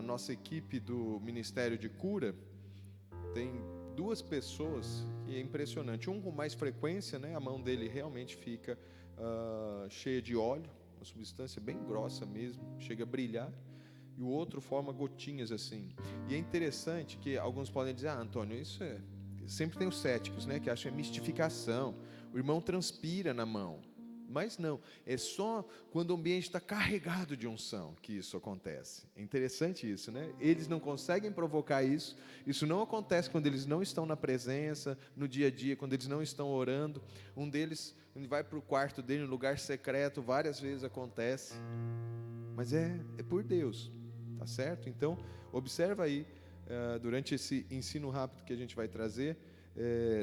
na nossa equipe do Ministério de Cura, tem duas pessoas que é impressionante. Um com mais frequência, né, a mão dele realmente fica cheia de óleo, uma substância bem grossa mesmo, chega a brilhar. E o outro forma gotinhas assim. E é interessante que alguns podem dizer: Antônio, isso é... Sempre tem os céticos, né, que acham mistificação. O irmão transpira na mão. Mas não, é só quando o ambiente está carregado de unção que isso acontece. É interessante isso, né? Eles não conseguem provocar isso. Isso não acontece quando eles não estão na presença, no dia a dia, quando eles não estão orando. Um deles vai para o quarto dele, no lugar secreto, várias vezes acontece. Mas é por Deus, tá certo? Então, observa aí, durante esse ensino rápido que a gente vai trazer,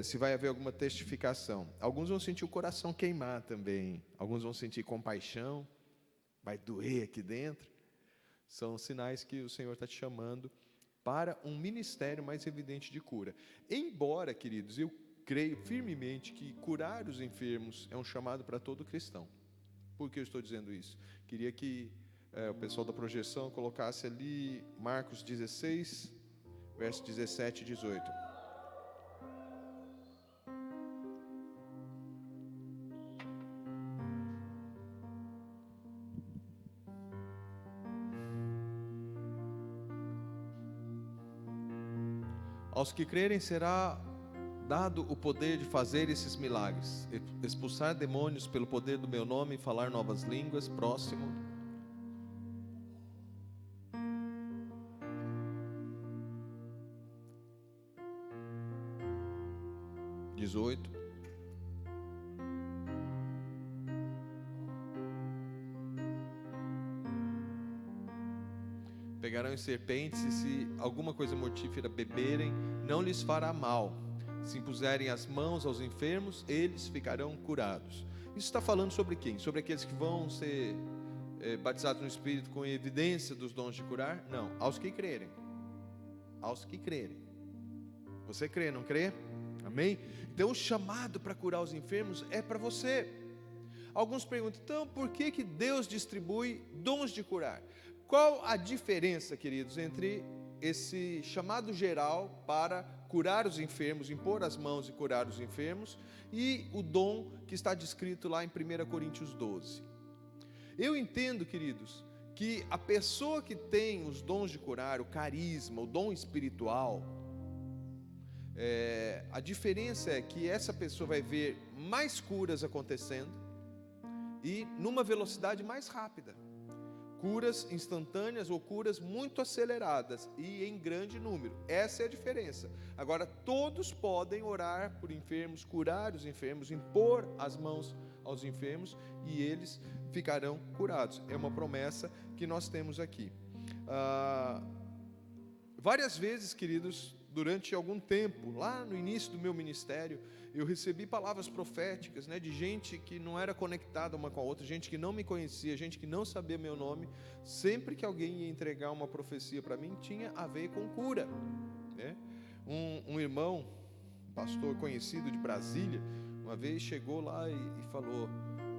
se vai haver alguma testificação. Alguns vão sentir o coração queimar também. Alguns vão sentir compaixão. Vai doer aqui dentro. São sinais que o Senhor está te chamando para um ministério mais evidente de cura. Embora, queridos, eu creio firmemente que curar os enfermos é um chamado para todo cristão. Por que eu estou dizendo isso? Queria que o pessoal da projeção colocasse ali Marcos 16, versos 17 e 18. Aos que crerem será dado o poder de fazer esses milagres, expulsar demônios pelo poder do meu nome e falar novas línguas. Próximo. (18) Pegarão em serpentes, e se alguma coisa mortífera beberem, não lhes fará mal. Se impuserem as mãos aos enfermos, eles ficarão curados. Isso está falando sobre quem? Sobre aqueles que vão ser batizados no Espírito com evidência dos dons de curar? Não, aos que crerem. Aos que crerem. Você crê, não crê? Amém? Então o chamado para curar os enfermos é para você. Alguns perguntam: então por que Deus distribui dons de curar? Qual a diferença, queridos, entre esse chamado geral para curar os enfermos, impor as mãos e curar os enfermos, e o dom que está descrito lá em 1 Coríntios 12? Eu entendo, queridos, que a pessoa que tem os dons de curar, o carisma, o dom espiritual, a diferença é que essa pessoa vai ver mais curas acontecendo e numa velocidade mais rápida. Curas instantâneas ou curas muito aceleradas e em grande número. Essa é a diferença. Agora, todos podem orar por enfermos, curar os enfermos, impor as mãos aos enfermos e eles ficarão curados. É uma promessa que nós temos aqui. Várias vezes, queridos, durante algum tempo, lá no início do meu ministério, eu recebi palavras proféticas, né, de gente que não era conectada uma com a outra, gente que não me conhecia, gente que não sabia meu nome. Sempre que alguém ia entregar uma profecia para mim, tinha a ver com cura, né? Um irmão, um pastor conhecido de Brasília, uma vez chegou lá e falou,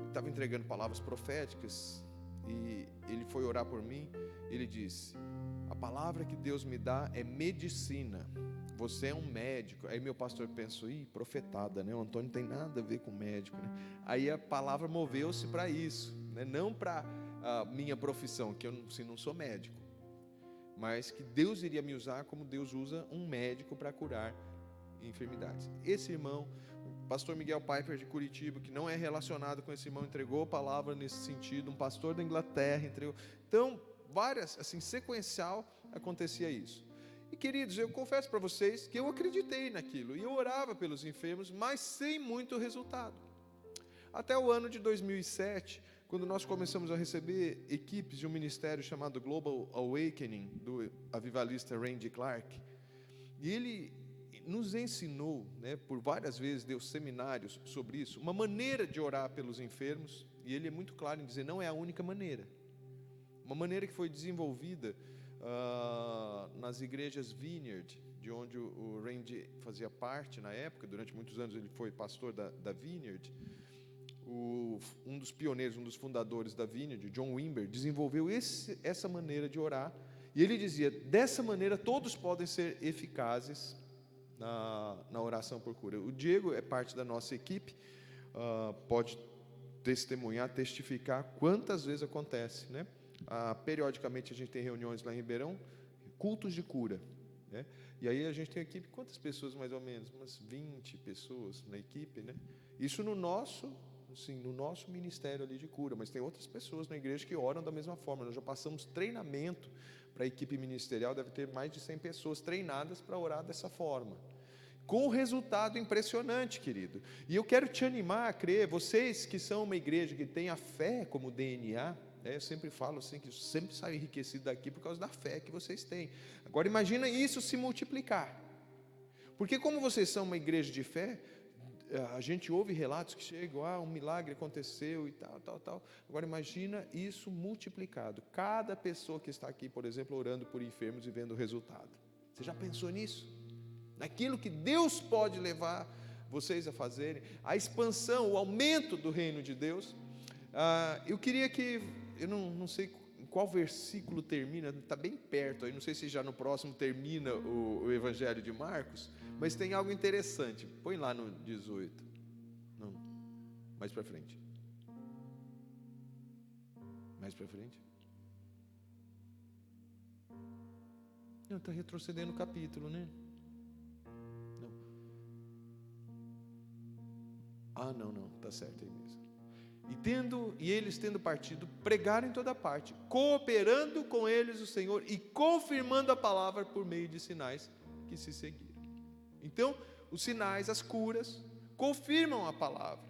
estava entregando palavras proféticas, e ele foi orar por mim. Ele disse: a palavra que Deus me dá é medicina. Você é um médico. Aí meu pastor pensou: profetada, né? O Antônio não tem nada a ver com médico, né? Aí a palavra moveu-se para isso, né? Não para a minha profissão, que eu não sou médico, mas que Deus iria me usar como Deus usa um médico para curar enfermidades. Esse irmão, o pastor Miguel Piper de Curitiba, que não é relacionado com esse irmão, entregou a palavra nesse sentido. Um pastor da Inglaterra entregou. Então, várias, assim, sequencial, acontecia isso. E, queridos, eu confesso para vocês que eu acreditei naquilo, e eu orava pelos enfermos, mas sem muito resultado. Até o ano de 2007, quando nós começamos a receber equipes de um ministério chamado Global Awakening, do avivalista Randy Clark, e ele nos ensinou, né, por várias vezes deu seminários sobre isso, uma maneira de orar pelos enfermos, e ele é muito claro em dizer: não é a única maneira. Uma maneira que foi desenvolvida nas igrejas Vineyard, de onde o Randy fazia parte na época. Durante muitos anos ele foi pastor da Vineyard. Um dos pioneiros, um dos fundadores da Vineyard, John Wimber, desenvolveu essa maneira de orar, E ele dizia, dessa maneira todos podem ser eficazes na oração por cura. O Diego é parte da nossa equipe, pode testemunhar, testificar quantas vezes acontece, né? Periodicamente a gente tem reuniões lá em Ribeirão, cultos de cura, né? E aí a gente tem equipe, quantas pessoas mais ou menos? Umas 20 pessoas na equipe, né? Isso no nosso ministério ali de cura, mas tem outras pessoas na igreja que oram da mesma forma. Nós já passamos treinamento para a equipe ministerial, deve ter mais de 100 pessoas treinadas para orar dessa forma, com um resultado impressionante, querido. E eu quero te animar a crer, vocês que são uma igreja que tem a fé como DNA, eu sempre falo assim, que eu sempre saio enriquecido daqui por causa da fé que vocês têm. Agora imagina isso se multiplicar, porque como vocês são uma igreja de fé, a gente ouve relatos que chegam, um milagre aconteceu e tal. Agora imagina isso multiplicado, cada pessoa que está aqui, por exemplo, orando por enfermos e vendo o resultado. Você já pensou nisso? Naquilo que Deus pode levar vocês a fazerem, a expansão, o aumento do reino de Deus. Eu queria que, eu não sei em qual versículo termina, está bem perto aí, não sei se já no próximo termina o Evangelho de Marcos, mas tem algo interessante. Põe lá no 18. Não, mais para frente. Mais para frente. Não, está retrocedendo o capítulo, né? Não. Não, está certo aí mesmo. E eles tendo partido, pregaram em toda parte, cooperando com eles o Senhor e confirmando a palavra por meio de sinais que se seguiram. Então, os sinais, as curas, confirmam a palavra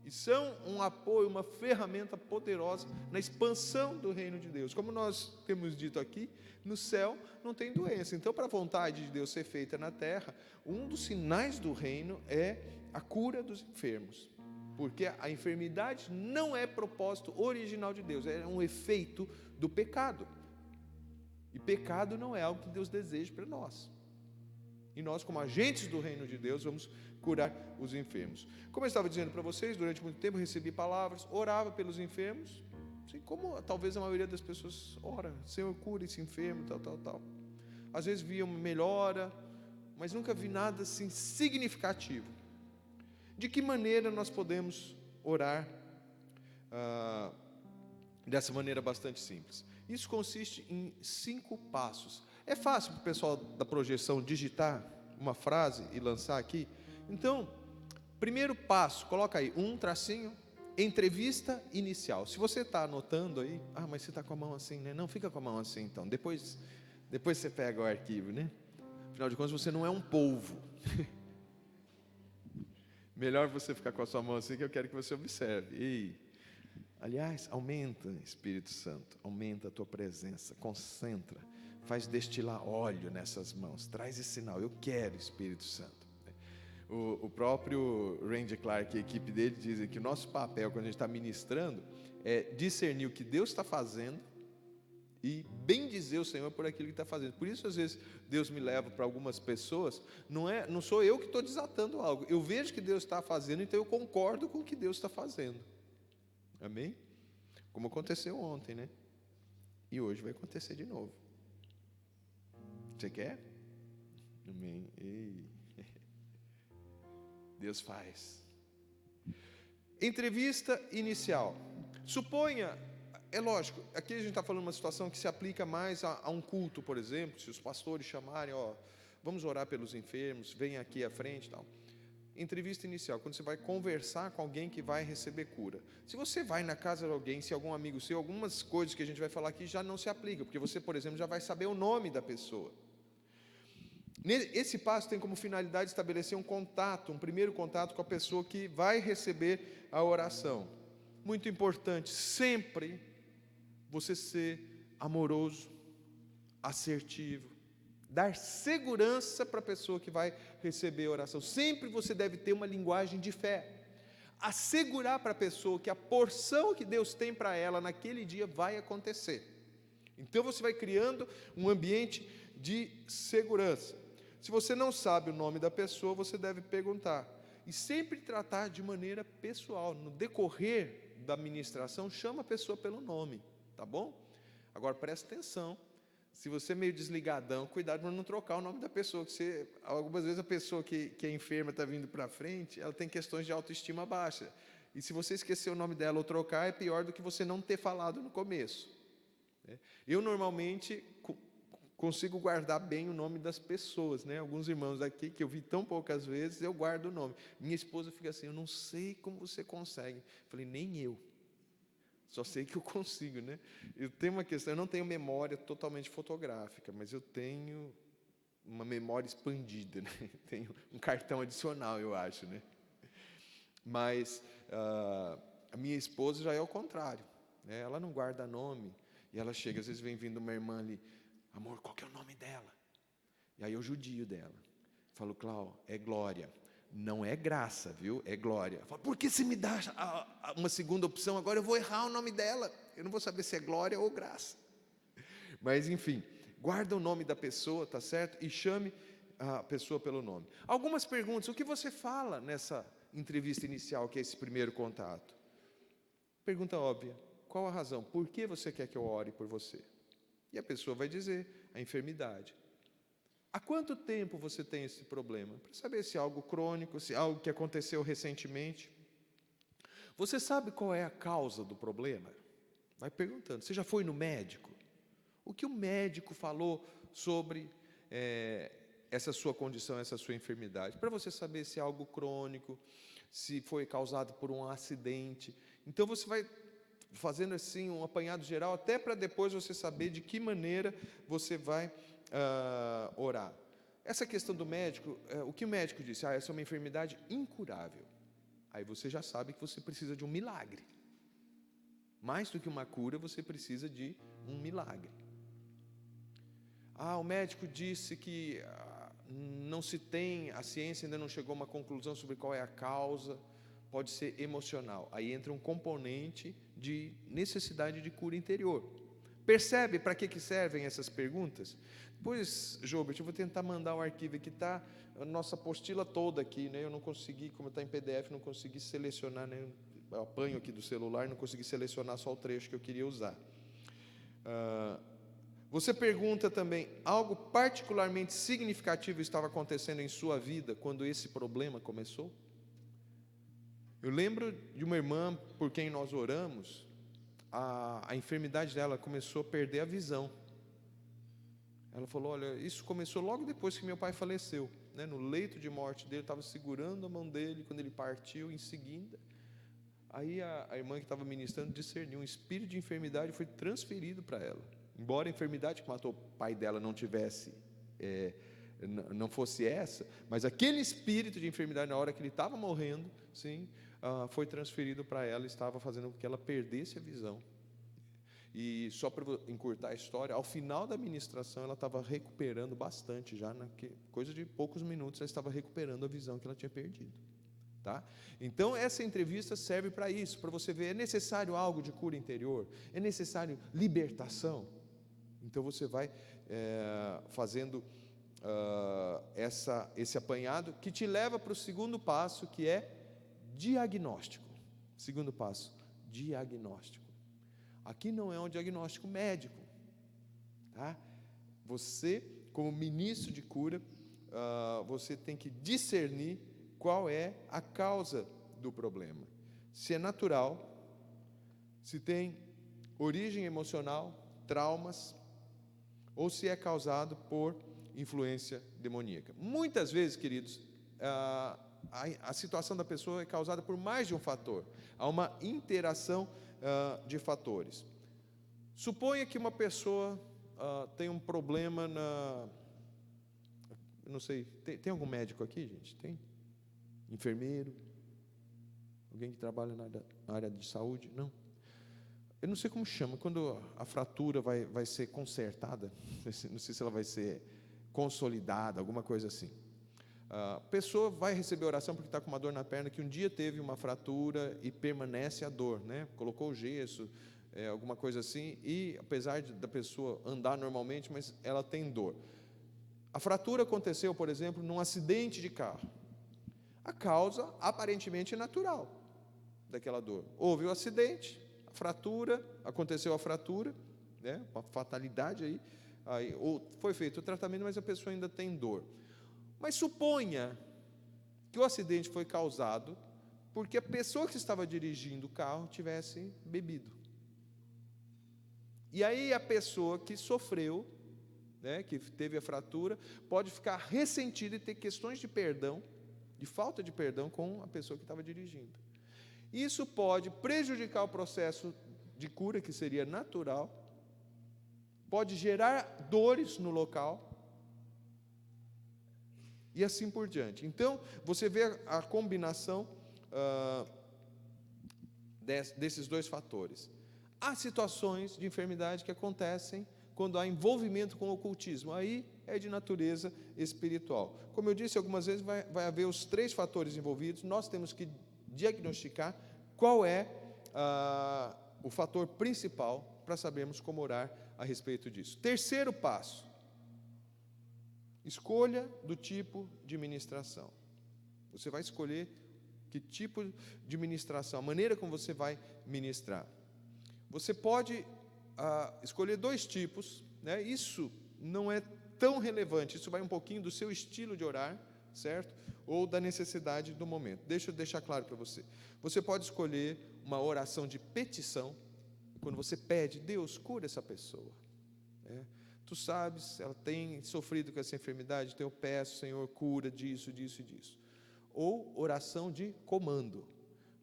e são um apoio, uma ferramenta poderosa na expansão do reino de Deus. Como nós temos dito aqui, no céu não tem doença. Então, para a vontade de Deus ser feita na terra, um dos sinais do reino é a cura dos enfermos, porque a enfermidade não é propósito original de Deus, é um efeito do pecado, e pecado não é algo que Deus deseja para nós, e nós, como agentes do reino de Deus, vamos curar os enfermos. Como eu estava dizendo para vocês, durante muito tempo eu recebi palavras, orava pelos enfermos, assim como talvez a maioria das pessoas ora, Senhor, cura esse enfermo, tal. Às vezes via uma melhora, mas nunca vi nada assim significativo. De que maneira nós podemos orar dessa maneira bastante simples? Isso consiste em 5 passos. É fácil para o pessoal da projeção digitar uma frase e lançar aqui? Então, primeiro passo, coloca aí, entrevista inicial. Se você está anotando aí, mas você está com a mão assim, né? Não, fica com a mão assim então, depois você pega o arquivo, né? Afinal de contas, você não é um polvo. Melhor você ficar com a sua mão assim, que eu quero que você observe. Aliás, aumenta, Espírito Santo, aumenta a tua presença, concentra, faz destilar óleo nessas mãos, traz esse sinal, eu quero, Espírito Santo. O próprio Randy Clark e a equipe dele dizem que o nosso papel, quando a gente está ministrando, é discernir o que Deus está fazendo e bendizer o Senhor por aquilo que está fazendo. Por isso, às vezes, Deus me leva para algumas pessoas, não sou eu que estou desatando algo, eu vejo que Deus está fazendo, então eu concordo com o que Deus está fazendo. Amém? Como aconteceu ontem, né? E hoje vai acontecer de novo. Você quer? Amém. Deus faz. Entrevista inicial. Suponha, é lógico, aqui a gente está falando de uma situação que se aplica mais a um culto, por exemplo, se os pastores chamarem, vamos orar pelos enfermos, vem aqui à frente e tal. Entrevista inicial, quando você vai conversar com alguém que vai receber cura. Se você vai na casa de alguém, se algum amigo seu, algumas coisas que a gente vai falar aqui já não se aplicam, porque você, por exemplo, já vai saber o nome da pessoa. Esse passo tem como finalidade estabelecer um primeiro contato com a pessoa que vai receber a oração. Muito importante, sempre você ser amoroso, assertivo, dar segurança para a pessoa que vai receber a oração. Sempre você deve ter uma linguagem de fé. Assegurar para a pessoa que a porção que Deus tem para ela naquele dia vai acontecer. Então você vai criando um ambiente de segurança. Se você não sabe o nome da pessoa, você deve perguntar. E sempre tratar de maneira pessoal. No decorrer da ministração, chama a pessoa pelo nome, tá bom? Agora presta atenção. Se você é meio desligadão, cuidado para não trocar o nome da pessoa. Que algumas vezes a pessoa que é enferma está vindo para frente, ela tem questões de autoestima baixa. E se você esquecer o nome dela ou trocar, é pior do que você não ter falado no começo. Eu normalmente consigo guardar bem o nome das pessoas, né? Alguns irmãos aqui, que eu vi tão poucas vezes, eu guardo o nome. Minha esposa fica assim, eu não sei como você consegue. Eu falei, nem eu. Só sei que eu consigo, né? Eu tenho uma questão, eu não tenho memória totalmente fotográfica, mas eu tenho uma memória expandida, né? Tenho um cartão adicional, eu acho, né? Mas a minha esposa já é o contrário, né? Ela não guarda nome, e ela chega, às vezes vem vindo uma irmã ali, amor, qual que é o nome dela? E aí eu judio dela. Falo, Cláudia, é Glória. Não é Graça, viu? É Glória. Falo, por que você me dá uma segunda opção? Agora eu vou errar o nome dela. Eu não vou saber se é Glória ou Graça. Mas, enfim, guarda o nome da pessoa, tá certo? E chame a pessoa pelo nome. Algumas perguntas. O que você fala nessa entrevista inicial, que é esse primeiro contato? Pergunta óbvia. Qual a razão? Por que você quer que eu ore por você? E a pessoa vai dizer a enfermidade. Há quanto tempo você tem esse problema? Para saber se é algo crônico, se é algo que aconteceu recentemente. Você sabe qual é a causa do problema? Vai perguntando. Você já foi no médico? O que o médico falou sobre essa sua condição, essa sua enfermidade? Para você saber se é algo crônico, se foi causado por um acidente. Então você vai fazendo assim um apanhado geral, até para depois você saber de que maneira você vai orar. Essa questão do médico, o que o médico disse? Essa é uma enfermidade incurável. Aí você já sabe que você precisa de um milagre. Mais do que uma cura, você precisa de um milagre. O médico disse que não se tem, a ciência ainda não chegou a uma conclusão sobre qual é a causa, pode ser emocional. Aí entra um componente de necessidade de cura interior. Percebe para que servem essas perguntas? Pois, Jobert, eu vou tentar mandar o arquivo aqui, está a nossa apostila toda aqui, né? Eu não consegui, como está em PDF, não consegui selecionar, né? Eu apanho aqui do celular, não consegui selecionar só o trecho que eu queria usar. Você pergunta também, algo particularmente significativo estava acontecendo em sua vida quando esse problema começou? Eu lembro de uma irmã por quem nós oramos, a enfermidade dela começou a perder a visão. Ela falou, olha, isso começou logo depois que meu pai faleceu, né? No leito de morte dele, estava segurando a mão dele, quando ele partiu, em seguida, aí a irmã que estava ministrando discerniu, um espírito de enfermidade foi transferido para ela, embora a enfermidade que matou o pai dela não tivesse, não fosse essa, mas aquele espírito de enfermidade, na hora que ele estava morrendo, sim, foi transferido para ela, estava fazendo com que ela perdesse a visão. E só para encurtar a história, ao final da ministração ela estava recuperando bastante, já coisa de poucos minutos ela estava recuperando a visão que ela tinha perdido. Tá? Então essa entrevista serve para isso, para você ver, é necessário algo de cura interior, é necessário libertação. Então você vai fazendo esse apanhado que te leva para o segundo passo, que é diagnóstico. Segundo passo, diagnóstico. Aqui não é um diagnóstico médico, tá? Você, como ministro de cura, você tem que discernir qual é a causa do problema. Se é natural, se tem origem emocional, traumas, ou se é causado por influência demoníaca. Muitas vezes, queridos, a situação da pessoa é causada por mais de um fator. Há uma interação de fatores. Suponha que uma pessoa tem um problema não sei, tem algum médico aqui, gente? Tem? Enfermeiro? Alguém que trabalha na área de saúde? Não. Eu não sei como chama, quando a fratura vai ser consertada, não sei se ela vai ser consolidada, alguma coisa assim. A pessoa vai receber oração porque está com uma dor na perna, que um dia teve uma fratura e permanece a dor, né? Colocou o gesso, alguma coisa assim, e apesar da pessoa andar normalmente, mas ela tem dor. A fratura aconteceu, por exemplo, num acidente de carro. A causa aparentemente é natural daquela dor. Houve o acidente, a fratura, aconteceu a fratura, né? Uma fatalidade aí, aí, ou foi feito o tratamento, mas a pessoa ainda tem dor. Mas suponha que o acidente foi causado porque a pessoa que estava dirigindo o carro tivesse bebido. E aí a pessoa que sofreu, né, que teve a fratura, pode ficar ressentida e ter questões de perdão, de falta de perdão com a pessoa que estava dirigindo. Isso pode prejudicar o processo de cura, que seria natural, pode gerar dores no local, e assim por diante. Então, você vê a combinação desses dois fatores. Há situações de enfermidade que acontecem quando há envolvimento com o ocultismo, aí é de natureza espiritual. Como eu disse, algumas vezes vai haver os 3 fatores envolvidos, nós temos que diagnosticar qual é o fator principal para sabermos como orar a respeito disso. Terceiro passo, escolha do tipo de ministração. Você vai escolher que tipo de ministração, a maneira como você vai ministrar. Você pode escolher 2 tipos, né? Isso não é tão relevante, isso vai um pouquinho do seu estilo de orar, certo? Ou da necessidade do momento. Deixa eu deixar claro para você. Você pode escolher uma oração de petição, quando você pede, Deus, cura essa pessoa. Tu sabes, ela tem sofrido com essa enfermidade, então eu peço, Senhor, cura disso, disso e disso. Ou oração de comando,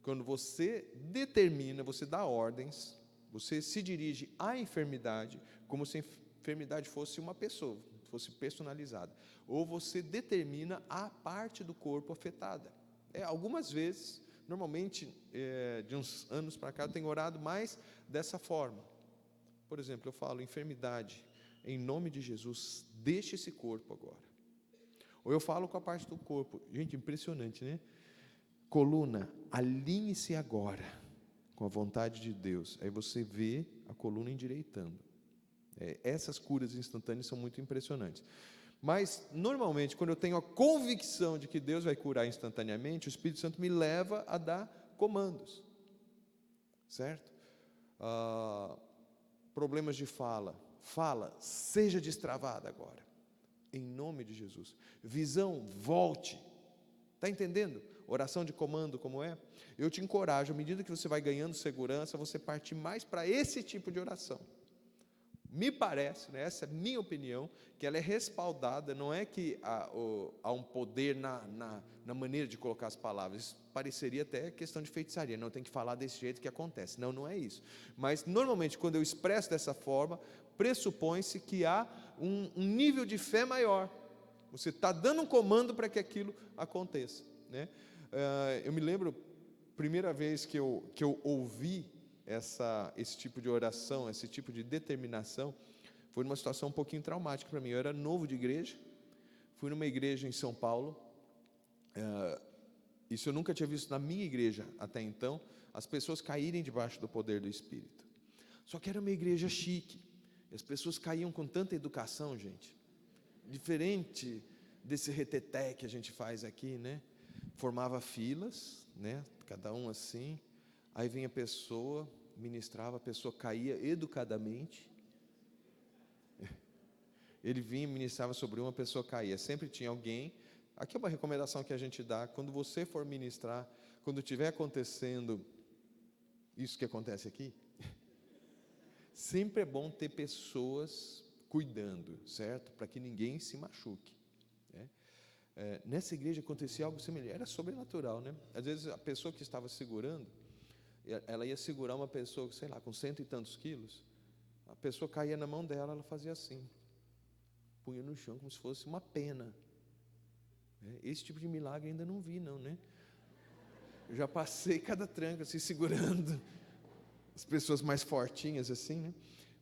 quando você determina, você dá ordens, você se dirige à enfermidade, como se a enfermidade fosse uma pessoa, fosse personalizada. Ou você determina a parte do corpo afetada. Algumas vezes, normalmente, de uns anos para cá, eu tenho orado mais dessa forma. Por exemplo, eu falo, enfermidade, em nome de Jesus, deixe esse corpo agora. Ou eu falo com a parte do corpo, gente, impressionante, né? Coluna, alinhe-se agora com a vontade de Deus. Aí você vê a coluna endireitando. Essas curas instantâneas são muito impressionantes. Mas, normalmente, quando eu tenho a convicção de que Deus vai curar instantaneamente, o Espírito Santo me leva a dar comandos. Certo? Problemas de fala, seja destravada agora, em nome de Jesus. Visão, volte. Está entendendo? Oração de comando como é? Eu te encorajo, à medida que você vai ganhando segurança, você partir mais para esse tipo de oração. Me parece, né, essa é a minha opinião, que ela é respaldada, não é que há um poder na maneira de colocar as palavras. Isso pareceria até questão de feitiçaria, não tem que falar desse jeito que acontece. Não, não é isso. Mas, normalmente, quando eu expresso dessa forma, pressupõe-se que há um nível de fé maior. Você está dando um comando para que aquilo aconteça, né? Eu me lembro, primeira vez que eu ouvi esse tipo de oração, esse tipo de determinação, foi numa situação um pouquinho traumática para mim. Eu era novo de igreja, fui numa igreja em São Paulo, isso eu nunca tinha visto na minha igreja até então, as pessoas caírem debaixo do poder do Espírito. Só que era uma igreja chique, as pessoas caíam com tanta educação, gente, diferente desse reteté que a gente faz aqui, né? Formava filas, né? Cada um assim. Aí vinha a pessoa, ministrava, a pessoa caía educadamente. Ele vinha e ministrava sobre uma pessoa caía. Sempre tinha alguém. Aqui é uma recomendação que a gente dá. Quando você for ministrar, quando estiver acontecendo isso que acontece aqui, sempre é bom ter pessoas cuidando, certo? Para que ninguém se machuque. Nessa igreja acontecia algo semelhante. Era sobrenatural, né? Às vezes a pessoa que estava segurando, ela ia segurar uma pessoa, sei lá, com 100 e tantos quilos, a pessoa caía na mão dela, ela fazia assim, punha no chão como se fosse uma pena. Esse tipo de milagre ainda não vi, não, né? Eu já passei cada tranca assim, segurando as pessoas mais fortinhas assim, né?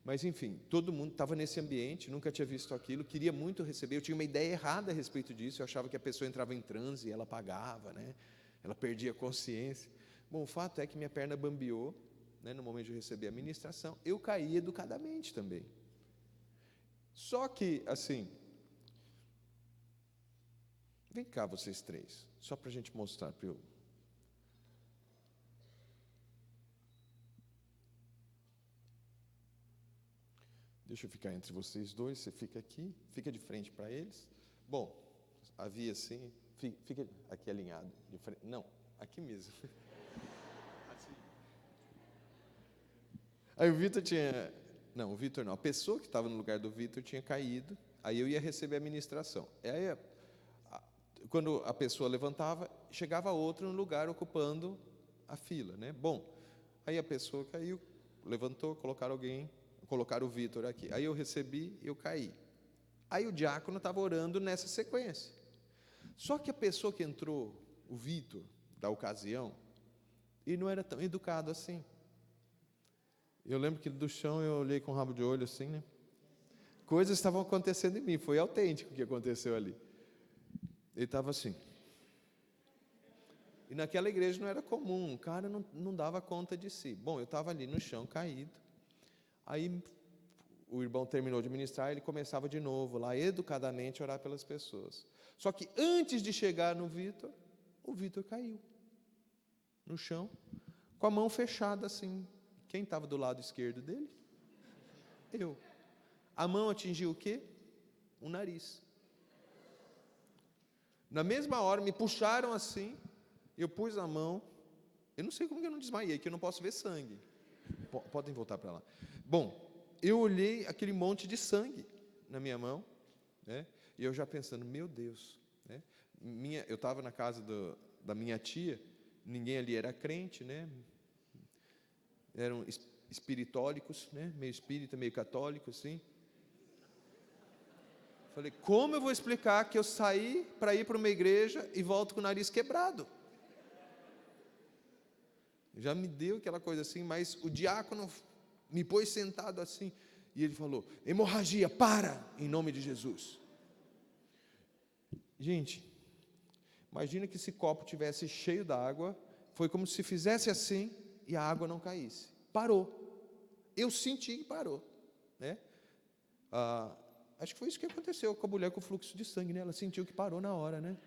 Mas enfim, todo mundo estava nesse ambiente, nunca tinha visto aquilo, queria muito receber. Eu tinha uma ideia errada a respeito disso, eu achava que a pessoa entrava em transe e ela apagava, né? Ela perdia a consciência. Bom, o fato é que minha perna bambeou, né, no momento de receber a ministração, eu caí educadamente também. Só que, assim, vem cá vocês 3, só para a gente mostrar para eu. Deixa eu ficar entre vocês dois, você fica aqui, fica de frente para eles. Bom, havia assim, fica aqui alinhado, de frente, não, aqui mesmo. Assim. Aí o Vitor tinha, não, o Vitor não, a pessoa que estava no lugar do Vitor tinha caído, aí eu ia receber a ministração. Aí, quando a pessoa levantava, chegava outra no lugar ocupando a fila, né? Bom, aí a pessoa caiu, levantou, colocaram o Vitor aqui. Aí eu recebi, eu caí. Aí o diácono estava orando nessa sequência. Só que a pessoa que entrou, o Vitor, da ocasião, ele não era tão educado assim. Eu lembro que do chão eu olhei com o rabo de olho assim, né? Coisas estavam acontecendo em mim, foi autêntico o que aconteceu ali. Ele estava assim. E naquela igreja não era comum, o cara não dava conta de si. Bom, eu estava ali no chão, caído. Aí o irmão terminou de ministrar, ele começava de novo lá, educadamente, a orar pelas pessoas. Só que antes de chegar no Vitor, o Vitor caiu no chão, com a mão fechada assim. Quem estava do lado esquerdo dele? Eu. A mão atingiu o quê? O nariz. Na mesma hora, me puxaram assim, eu pus a mão, eu não sei como que eu não desmaiei, que eu não posso ver sangue. Podem voltar para lá. Bom, eu olhei aquele monte de sangue na minha mão, né? E eu já pensando, meu Deus, né? Eu estava na casa da minha tia, ninguém ali era crente, né? Eram espiritólicos, né? Meio espírita, meio católico, assim. Falei, como eu vou explicar que eu saí para ir para uma igreja e volto com o nariz quebrado? Já me deu aquela coisa assim, mas o diácono me pôs sentado assim, e ele falou, hemorragia, para, em nome de Jesus. Gente, imagina que esse copo tivesse cheio d'água, foi como se fizesse assim, e a água não caísse. Parou. Eu senti que parou, né? Acho que foi isso que aconteceu com a mulher com o fluxo de sangue, né? Ela sentiu que parou na hora, né?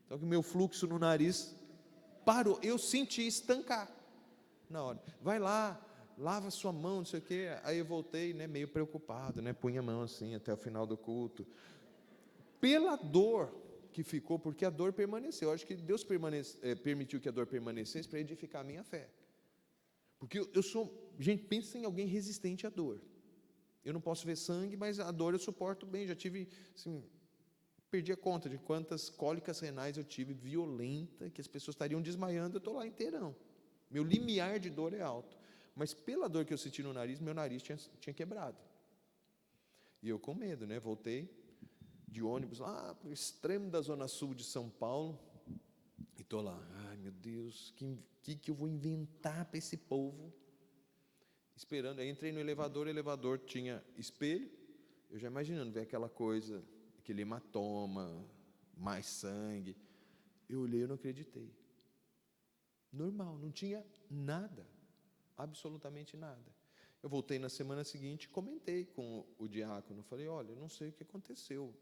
Então, o meu fluxo no nariz parou. Eu senti estancar na hora. Vai lá, lava sua mão, não sei o quê. Aí eu voltei, né, meio preocupado, né? Punha a mão assim até o final do culto. Pela dor que ficou, porque a dor permaneceu. Eu acho que Deus permitiu que a dor permanecesse para edificar a minha fé. Porque eu sou... Gente, pensa em alguém resistente à dor. Eu não posso ver sangue, mas a dor eu suporto bem. Já tive, assim, perdi a conta de quantas cólicas renais eu tive, violenta, que as pessoas estariam desmaiando, eu estou lá inteirão. Meu limiar de dor é alto. Mas pela dor que eu senti no nariz, meu nariz tinha quebrado. E eu com medo, né? Voltei de ônibus lá para o extremo da zona sul de São Paulo. E estou lá, ai meu Deus, que eu vou inventar para esse povo? Esperando, aí entrei no elevador, o elevador tinha espelho, eu já imaginando ver aquela coisa, aquele hematoma, mais sangue. Eu olhei, eu não acreditei. Normal, não tinha nada, absolutamente nada. Eu voltei na semana seguinte, comentei com o diácono, falei, olha, eu não sei o que aconteceu.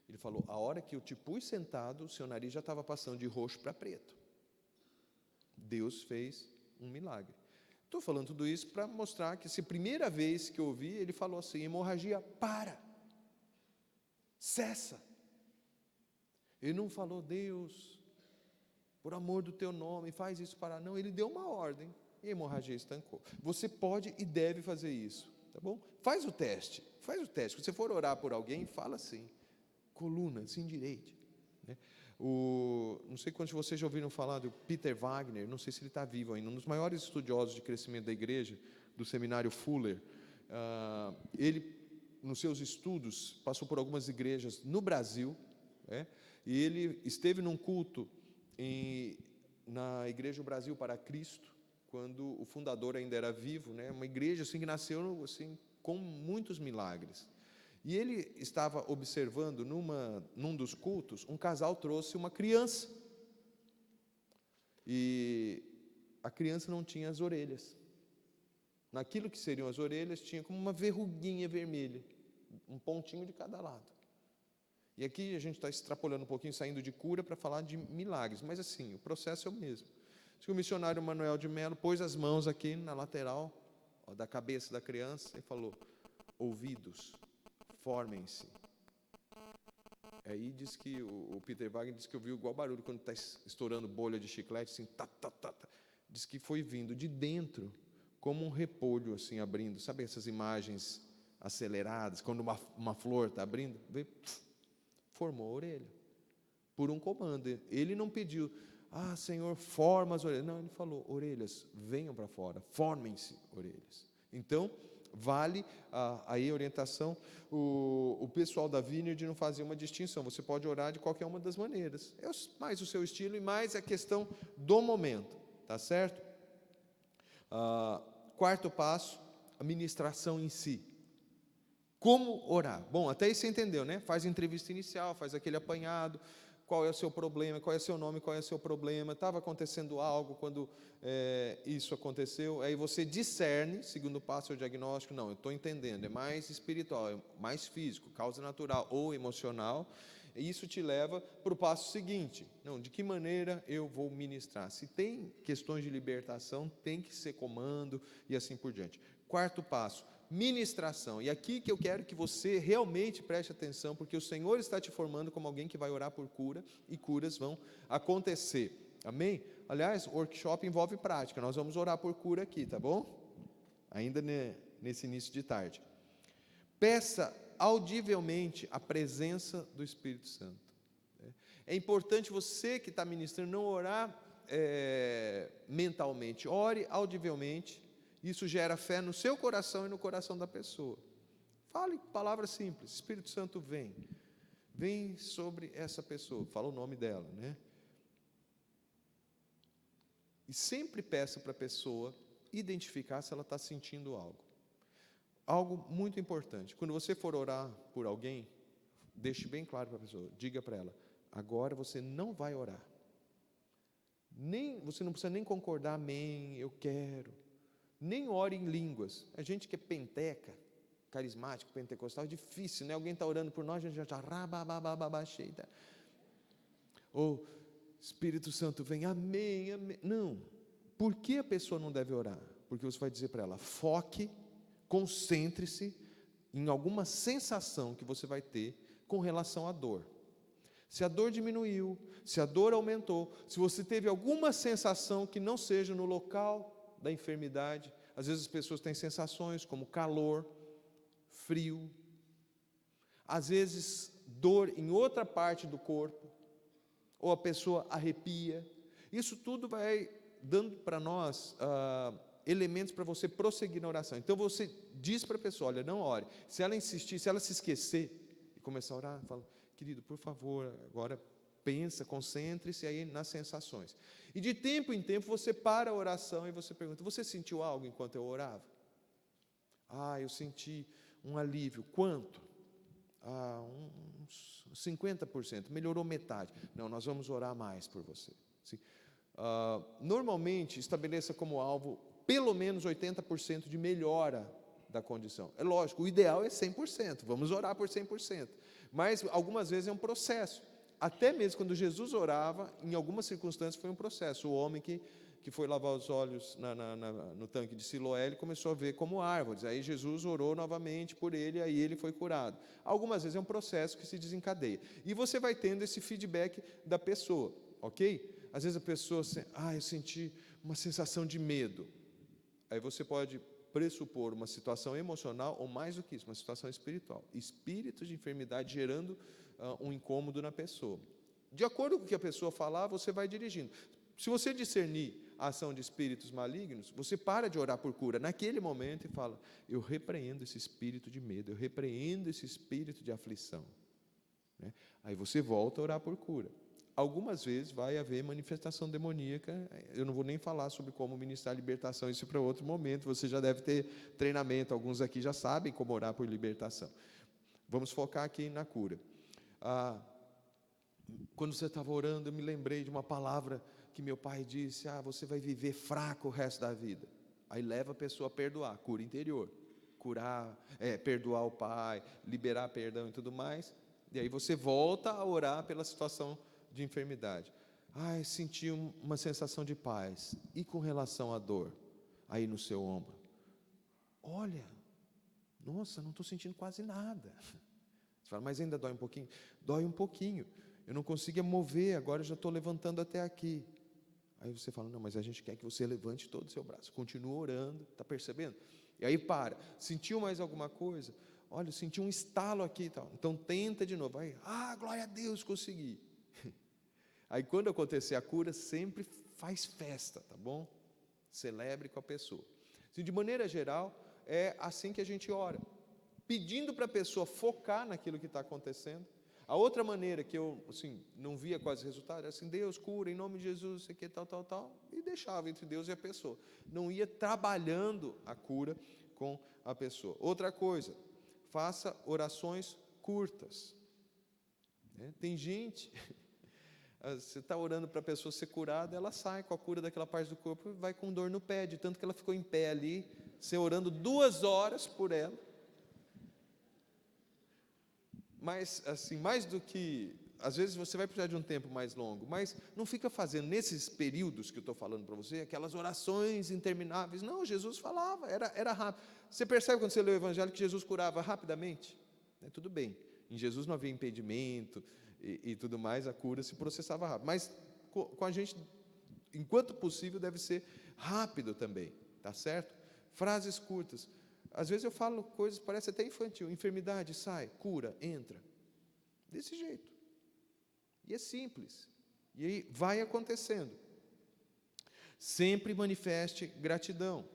Ele falou, a hora que eu te pus sentado, o seu nariz já estava passando de roxo para preto. Deus fez um milagre. Estou falando tudo isso para mostrar que, se a primeira vez que eu ouvi, ele falou assim, hemorragia, para, cessa. Ele não falou, Deus, por amor do teu nome, faz isso parar. Não, ele deu uma ordem e a hemorragia estancou. Você pode e deve fazer isso, tá bom? Faz o teste. Quando você for orar por alguém, fala assim, coluna, se endireite, né? Não sei quantos de vocês já ouviram falar do Peter Wagner, não sei se ele está vivo ainda, um dos maiores estudiosos de crescimento da igreja, do seminário Fuller. Ele, nos seus estudos, passou por algumas igrejas no Brasil, né? E ele esteve num culto na Igreja Brasil para Cristo, quando o fundador ainda era vivo, né? Uma igreja assim, que nasceu assim, com muitos milagres. E ele estava observando, num dos cultos, um casal trouxe uma criança. E a criança não tinha as orelhas. Naquilo que seriam as orelhas, tinha como uma verruguinha vermelha, um pontinho de cada lado. E aqui a gente está extrapolando um pouquinho, saindo de cura para falar de milagres, mas assim, o processo é o mesmo. O missionário Manuel de Melo pôs as mãos aqui na lateral da cabeça da criança e falou, ouvidos, formem-se. Aí diz que o Peter Wagner diz que ouviu igual barulho quando está estourando bolha de chiclete, assim, tá, tá, tá, tá. Diz que foi vindo de dentro, como um repolho, assim, abrindo. Sabe essas imagens aceleradas, quando uma flor está abrindo? Veio, formou a orelha, por um comando. Ele não pediu, Senhor, forma as orelhas. Não, ele falou, orelhas, venham para fora, formem-se orelhas. Então, vale aí a orientação. O pessoal da Vineyard não fazia uma distinção, você pode orar de qualquer uma das maneiras, é mais o seu estilo e mais a questão do momento, tá certo? Quarto passo, a ministração em si. Como orar? Bom, até aí você entendeu, né? Faz a entrevista inicial, faz aquele apanhado, qual é o seu problema, qual é o seu nome, qual é o seu problema, estava acontecendo algo quando isso aconteceu, aí você discerne, segundo passo é o diagnóstico, não, eu estou entendendo, é mais espiritual, é mais físico, causa natural ou emocional, e isso te leva para o passo seguinte, não, de que maneira eu vou ministrar? Se tem questões de libertação, tem que ser comando e assim por diante. Quarto passo, ministração, e aqui que eu quero que você realmente preste atenção, porque o Senhor está te formando como alguém que vai orar por cura, e curas vão acontecer, amém? Aliás, o workshop envolve prática, nós vamos orar por cura aqui, tá bom? Ainda nesse início de tarde. Peça audivelmente a presença do Espírito Santo. É importante você que está ministrando não orar mentalmente, ore audivelmente. Isso gera fé no seu coração e no coração da pessoa. Fale palavras simples. Espírito Santo vem sobre essa pessoa. Fala o nome dela, né? E sempre peça para a pessoa identificar se ela está sentindo algo. Algo muito importante. Quando você for orar por alguém, deixe bem claro para a pessoa. Diga para ela, agora você não vai orar. Você não precisa nem concordar, amém, eu quero. Nem ore em línguas. A gente que é penteca, carismático, pentecostal, é difícil, né? Alguém está orando por nós, a gente já está rababababacheita. Ou Espírito Santo vem, amém, amém. Não. Por que a pessoa não deve orar? Porque você vai dizer para ela, foque, concentre-se em alguma sensação que você vai ter com relação à dor. Se a dor diminuiu, se a dor aumentou, se você teve alguma sensação que não seja no local da enfermidade, às vezes as pessoas têm sensações como calor, frio, às vezes dor em outra parte do corpo, ou a pessoa arrepia. Isso tudo vai dando para nós elementos para você prosseguir na oração. Então você diz para a pessoa, olha, não ore. Se ela insistir, se ela se esquecer e começar a orar, fala, querido, por favor, agora pensa, concentre-se aí nas sensações. E de tempo em tempo você para a oração e você pergunta, você sentiu algo enquanto eu orava? Eu senti um alívio. Quanto? Uns 50%, melhorou metade. Não, nós vamos orar mais por você. Sim. Normalmente, estabeleça como alvo pelo menos 80% de melhora da condição. É lógico, o ideal é 100%, vamos orar por 100%. Mas algumas vezes é um processo. Até mesmo quando Jesus orava, em algumas circunstâncias foi um processo. O homem que foi lavar os olhos no tanque de Siloé, ele começou a ver como árvores. Aí Jesus orou novamente por ele, aí ele foi curado. Algumas vezes é um processo que se desencadeia. E você vai tendo esse feedback da pessoa, ok? Às vezes a pessoa, eu senti uma sensação de medo. Aí você pode pressupor uma situação emocional, ou mais do que isso, uma situação espiritual. Espíritos de enfermidade gerando um incômodo na pessoa. De acordo com o que a pessoa falar, você vai dirigindo. Se você discernir a ação de espíritos malignos, você para de orar por cura naquele momento e fala, eu repreendo esse espírito de medo, eu repreendo esse espírito de aflição. Né? Aí você volta a orar por cura. Algumas vezes vai haver manifestação demoníaca, eu não vou nem falar sobre como ministrar libertação, isso é para outro momento, você já deve ter treinamento, alguns aqui já sabem como orar por libertação. Vamos focar aqui na cura. Quando você estava orando, eu me lembrei de uma palavra que meu pai disse, você vai viver fraco o resto da vida. Aí leva a pessoa a perdoar, cura interior, perdoar o pai, liberar perdão e tudo mais, e aí você volta a orar pela situação de enfermidade. Senti uma sensação de paz. E com relação à dor, aí no seu ombro? Olha, Nossa, não estou sentindo quase nada. Você fala, mas ainda dói um pouquinho? Dói um pouquinho. Eu não conseguia mover, agora eu já estou levantando até aqui. Aí você fala, não, mas a gente quer que você levante todo o seu braço. Continua orando, está percebendo? E aí para. Sentiu mais alguma coisa? Olha, eu senti um estalo aqui e tal. Então tenta de novo. Aí, glória a Deus, consegui. Aí quando acontecer a cura, sempre faz festa, tá bom? Celebre com a pessoa. Assim, de maneira geral, é assim que a gente ora. Pedindo para a pessoa focar naquilo que está acontecendo. A outra maneira que eu assim, não via quase resultado era assim, Deus cura em nome de Jesus, sei que tal, e deixava entre Deus e a pessoa. Não ia trabalhando a cura com a pessoa. Outra coisa, faça orações curtas. Tem gente, você está orando para a pessoa ser curada, ela sai com a cura daquela parte do corpo e vai com dor no pé, de tanto que ela ficou em pé ali, você orando 2 horas por ela. Mas, assim, mais do que... Às vezes você vai precisar de um tempo mais longo, mas não fica fazendo, nesses períodos que eu estou falando para você, aquelas orações intermináveis. Não, Jesus falava, era rápido. Você percebe quando você lê o Evangelho que Jesus curava rapidamente? Tudo bem, em Jesus não havia impedimento e tudo mais, a cura se processava rápido. Mas com a gente, enquanto possível, deve ser rápido também, tá certo? Frases curtas. Às vezes eu falo coisas, parece até infantil. Enfermidade, sai, cura, entra. Desse jeito. E é simples. E aí vai acontecendo. Sempre manifeste gratidão.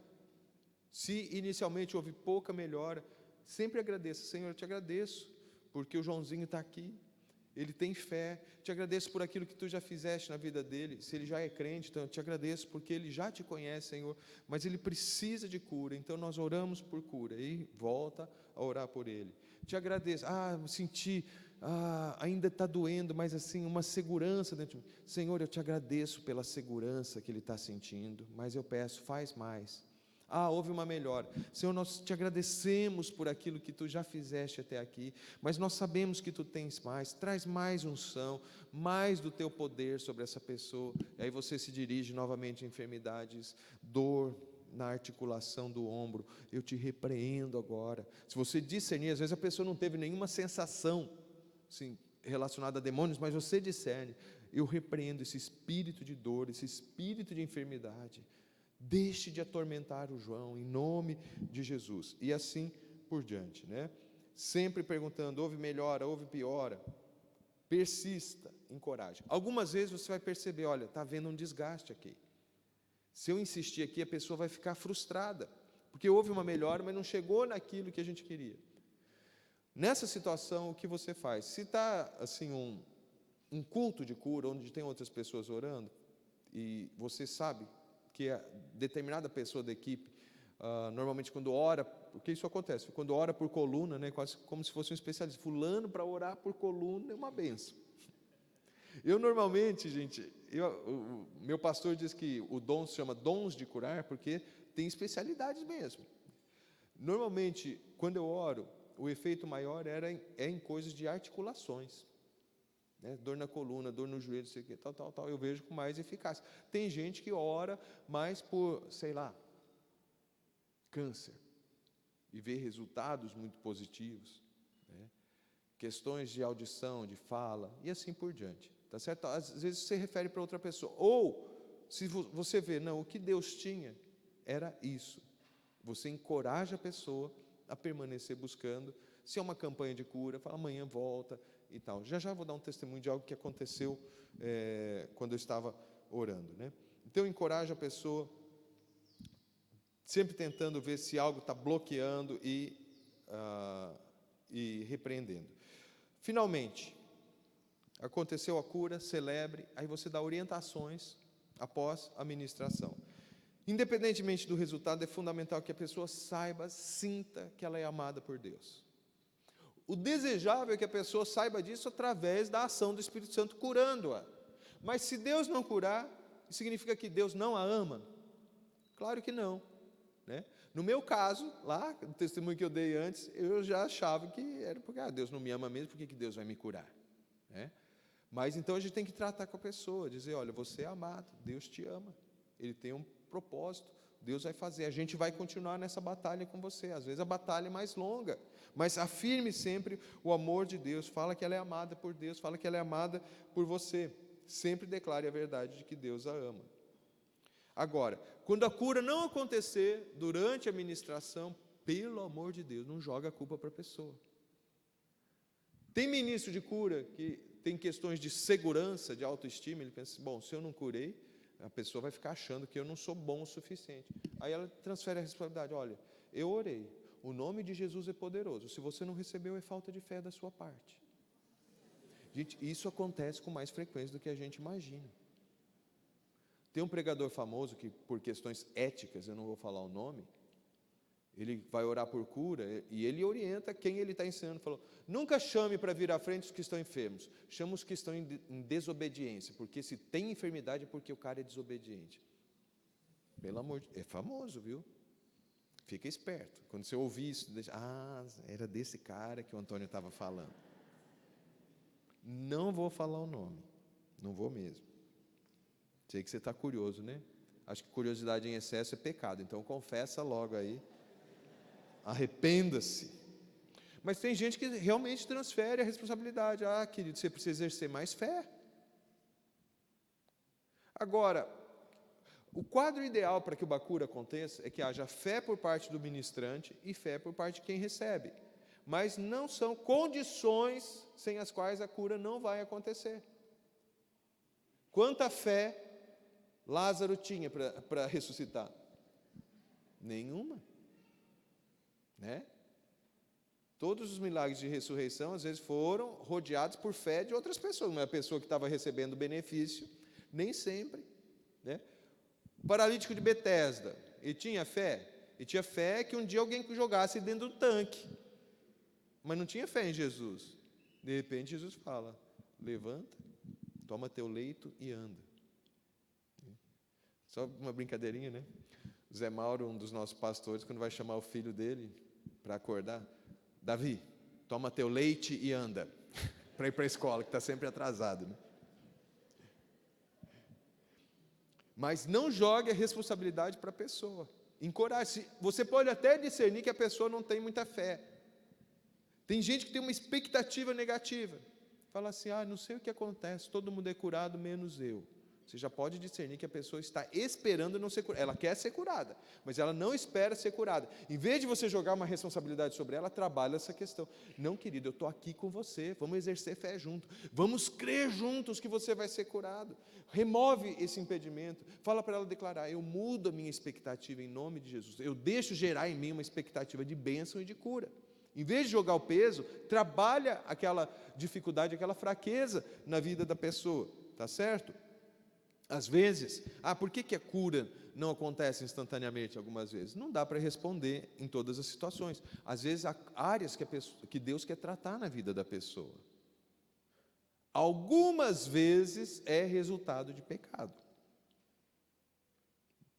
Se inicialmente houve pouca melhora, sempre agradeça. Senhor, eu te agradeço, porque o Joãozinho está aqui. Ele tem fé, te agradeço por aquilo que tu já fizeste na vida dele. Se ele já é crente, então eu te agradeço porque ele já te conhece, Senhor, mas ele precisa de cura, então nós oramos por cura, e volta a orar por ele. Te agradeço, senti, ainda está doendo, mas assim, uma segurança dentro de mim. Senhor, eu te agradeço pela segurança que ele está sentindo, mas eu peço, faz mais. Houve uma melhora. Senhor, nós te agradecemos por aquilo que tu já fizeste até aqui, mas nós sabemos que tu tens mais, traz mais unção, mais do teu poder sobre essa pessoa. E aí você se dirige novamente a enfermidades, dor na articulação do ombro, eu te repreendo agora. Se você discernir, às vezes a pessoa não teve nenhuma sensação assim, relacionada a demônios, mas você discerne, eu repreendo esse espírito de dor, esse espírito de enfermidade. Deixe de atormentar o João, em nome de Jesus. E assim por diante, né? Sempre perguntando, houve melhora, houve piora. Persista, encoraje. Algumas vezes você vai perceber, olha, está havendo um desgaste aqui. Se eu insistir aqui, a pessoa vai ficar frustrada, porque houve uma melhora, mas não chegou naquilo que a gente queria. Nessa situação, o que você faz? Se está assim, um culto de cura, onde tem outras pessoas orando, e você sabe que a determinada pessoa da equipe, normalmente quando ora, porque isso acontece, quando ora por coluna, né, quase como se fosse um especialista, fulano para orar por coluna é uma benção. Eu normalmente, gente, o meu pastor diz que o dom se chama dons de curar, porque tem especialidades mesmo. Normalmente, quando eu oro, o efeito maior é em coisas de articulações. Dor na coluna, dor no joelho, sei que, tal, eu vejo com mais eficácia. Tem gente que ora mais por, sei lá, câncer, e vê resultados muito positivos, né? Questões de audição, de fala, e assim por diante, tá certo? Às vezes você refere para outra pessoa, ou, se você vê, não, o que Deus tinha era isso, você encoraja a pessoa a permanecer buscando. Se é uma campanha de cura, fala, amanhã volta, e tal. Já vou dar um testemunho de algo que aconteceu quando eu estava orando, né? Então, encoraja a pessoa, sempre tentando ver se algo está bloqueando e repreendendo. Finalmente, aconteceu a cura, celebre, aí você dá orientações após a ministração. Independentemente do resultado, é fundamental que a pessoa saiba, sinta que ela é amada por Deus. O desejável é que a pessoa saiba disso através da ação do Espírito Santo curando-a. Mas se Deus não curar, significa que Deus não a ama? Claro que não, né? No meu caso, lá, no testemunho que eu dei antes, eu já achava que era porque Deus não me ama mesmo, por que Deus vai me curar? Né? Mas então a gente tem que tratar com a pessoa, dizer, olha, você é amado, Deus te ama, Ele tem um propósito Deus vai fazer, a gente vai continuar nessa batalha com você. Às vezes a batalha é mais longa, mas afirme sempre o amor de Deus. Fala que ela é amada por Deus, fala que ela é amada por você. Sempre declare a verdade de que Deus a ama. Agora, quando a cura não acontecer durante a ministração, pelo amor de Deus, não joga a culpa para a pessoa. Tem ministro de cura que tem questões de segurança, de autoestima, ele pensa, bom, se eu não curei, a pessoa vai ficar achando que eu não sou bom o suficiente. Aí ela transfere a responsabilidade, olha, eu orei, o nome de Jesus é poderoso, se você não recebeu é falta de fé da sua parte. Gente, isso acontece com mais frequência do que a gente imagina. Tem um pregador famoso que, por questões éticas, eu não vou falar o nome, ele vai orar por cura e ele orienta quem ele está ensinando. Falou, nunca chame para vir à frente os que estão enfermos, chama os que estão em desobediência, porque se tem enfermidade é porque o cara é desobediente. Pelo amor de Deus, é famoso, viu? Fica esperto. Quando você ouvir isso, era desse cara que o Antônio estava falando. Não vou falar o nome, não vou mesmo. Sei que você está curioso, né? Acho que curiosidade em excesso é pecado, então confessa logo aí. Arrependa-se. Mas tem gente que realmente transfere a responsabilidade. Querido, você precisa exercer mais fé. Agora, o quadro ideal para que uma cura aconteça é que haja fé por parte do ministrante e fé por parte de quem recebe. Mas não são condições sem as quais a cura não vai acontecer. Quanta fé Lázaro tinha para ressuscitar? Nenhuma. Né? Todos os milagres de ressurreição, às vezes, foram rodeados por fé de outras pessoas. Uma pessoa que estava recebendo benefício, nem sempre. Né? O paralítico de Betesda, ele tinha fé? Ele tinha fé que um dia alguém jogasse dentro do tanque. Mas não tinha fé em Jesus. De repente, Jesus fala, levanta, toma teu leito e anda. Só uma brincadeirinha, né? Zé Mauro, um dos nossos pastores, quando vai chamar o filho dele para acordar, Davi, toma teu leite e anda, para ir para a escola, que está sempre atrasado. Né? Mas não jogue a responsabilidade para a pessoa. Encoraje. Você pode até discernir que a pessoa não tem muita fé. Tem gente que tem uma expectativa negativa. Fala assim, não sei o que acontece, todo mundo é curado, menos eu. Você já pode discernir que a pessoa está esperando não ser curada. Ela quer ser curada, mas ela não espera ser curada. Em vez de você jogar uma responsabilidade sobre ela, trabalha essa questão. Não, querido, eu estou aqui com você, vamos exercer fé junto. Vamos crer juntos que você vai ser curado. Remove esse impedimento. Fala para ela declarar, eu mudo a minha expectativa em nome de Jesus. Eu deixo gerar em mim uma expectativa de bênção e de cura. Em vez de jogar o peso, trabalha aquela dificuldade, aquela fraqueza na vida da pessoa. Tá certo? Às vezes, por que a cura não acontece instantaneamente algumas vezes? Não dá para responder em todas as situações. Às vezes, há áreas que Deus quer tratar na vida da pessoa. Algumas vezes é resultado de pecado.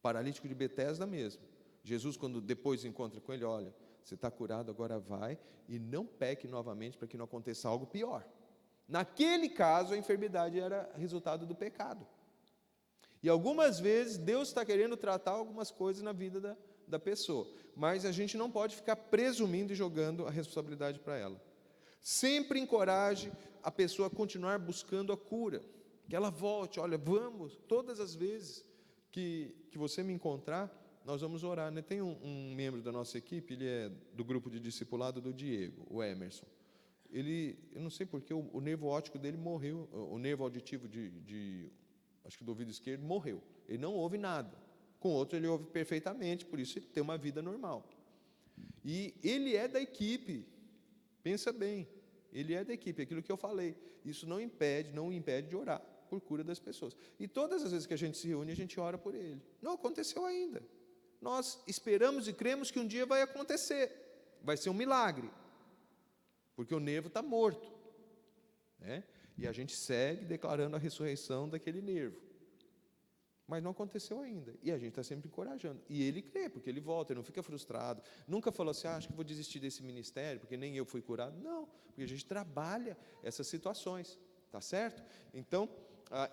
Paralítico de Betesda mesmo. Jesus, quando depois encontra com ele, olha, você está curado, agora vai e não peque novamente para que não aconteça algo pior. Naquele caso, a enfermidade era resultado do pecado. E algumas vezes Deus está querendo tratar algumas coisas na vida da pessoa, mas a gente não pode ficar presumindo e jogando a responsabilidade para ela. Sempre encoraje a pessoa a continuar buscando a cura, que ela volte, olha, vamos, todas as vezes que você me encontrar, nós vamos orar. Né? Tem um membro da nossa equipe, ele é do grupo de discipulado do Diego, o Emerson. Eu não sei porque o nervo óptico dele morreu, o nervo auditivo acho que do ouvido esquerdo, morreu. Ele não ouve nada. Com outro ele ouve perfeitamente, por isso ele tem uma vida normal. E ele é da equipe. Pensa bem, ele é da equipe, aquilo que eu falei. Isso não o impede de orar por cura das pessoas. E todas as vezes que a gente se reúne, a gente ora por ele. Não aconteceu ainda. Nós esperamos e cremos que um dia vai acontecer. Vai ser um milagre. Porque o nervo está morto. Né? E a gente segue declarando a ressurreição daquele nervo. Mas não aconteceu ainda. E a gente está sempre encorajando. E ele crê, porque ele volta, ele não fica frustrado. Nunca falou assim, acho que vou desistir desse ministério, porque nem eu fui curado. Não, porque a gente trabalha essas situações. Tá certo? Então,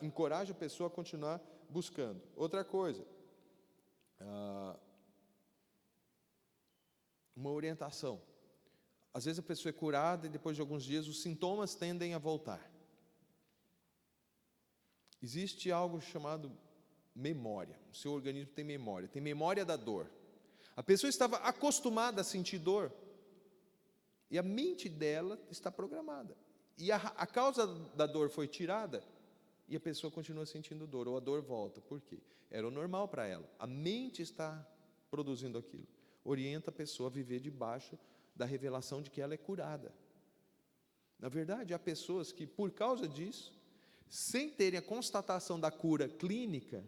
encoraja a pessoa a continuar buscando. Outra coisa, uma orientação. Às vezes a pessoa é curada e depois de alguns dias os sintomas tendem a voltar. Existe algo chamado memória. O seu organismo tem memória da dor. A pessoa estava acostumada a sentir dor e a mente dela está programada. E a causa da dor foi tirada e a pessoa continua sentindo dor, ou a dor volta. Por quê? Era o normal para ela. A mente está produzindo aquilo. Orienta a pessoa a viver debaixo da revelação de que ela é curada. Na verdade, há pessoas que, por causa disso, sem terem a constatação da cura clínica,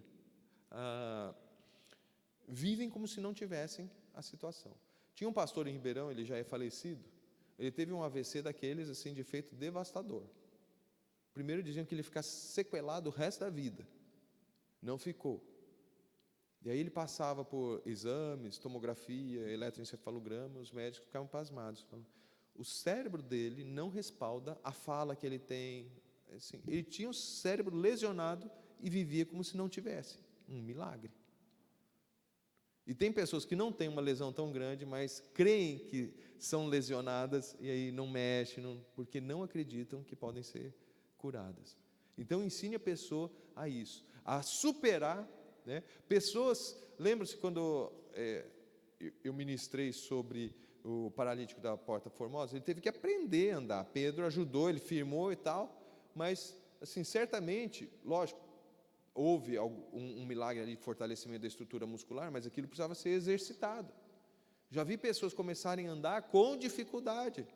vivem como se não tivessem a situação. Tinha um pastor em Ribeirão, ele já é falecido, ele teve um AVC daqueles assim, de efeito devastador. Primeiro diziam que ele ia ficar sequelado o resto da vida. Não ficou. E aí ele passava por exames, tomografia, eletroencefalograma, os médicos ficavam pasmados. O cérebro dele não respalda a fala que ele tem. Assim, ele tinha o cérebro lesionado e vivia como se não tivesse. Um milagre. E tem pessoas que não têm uma lesão tão grande, mas creem que são lesionadas e aí não mexem, porque não acreditam que podem ser curadas. Então ensine a pessoa a isso, a superar, né? Pessoas, lembra-se quando eu ministrei sobre o paralítico da Porta Formosa? Ele teve que aprender a andar. Pedro ajudou, ele firmou e tal, mas assim, certamente, lógico, houve um milagre ali de fortalecimento da estrutura muscular, mas aquilo precisava ser exercitado. Já vi pessoas começarem a andar com dificuldade.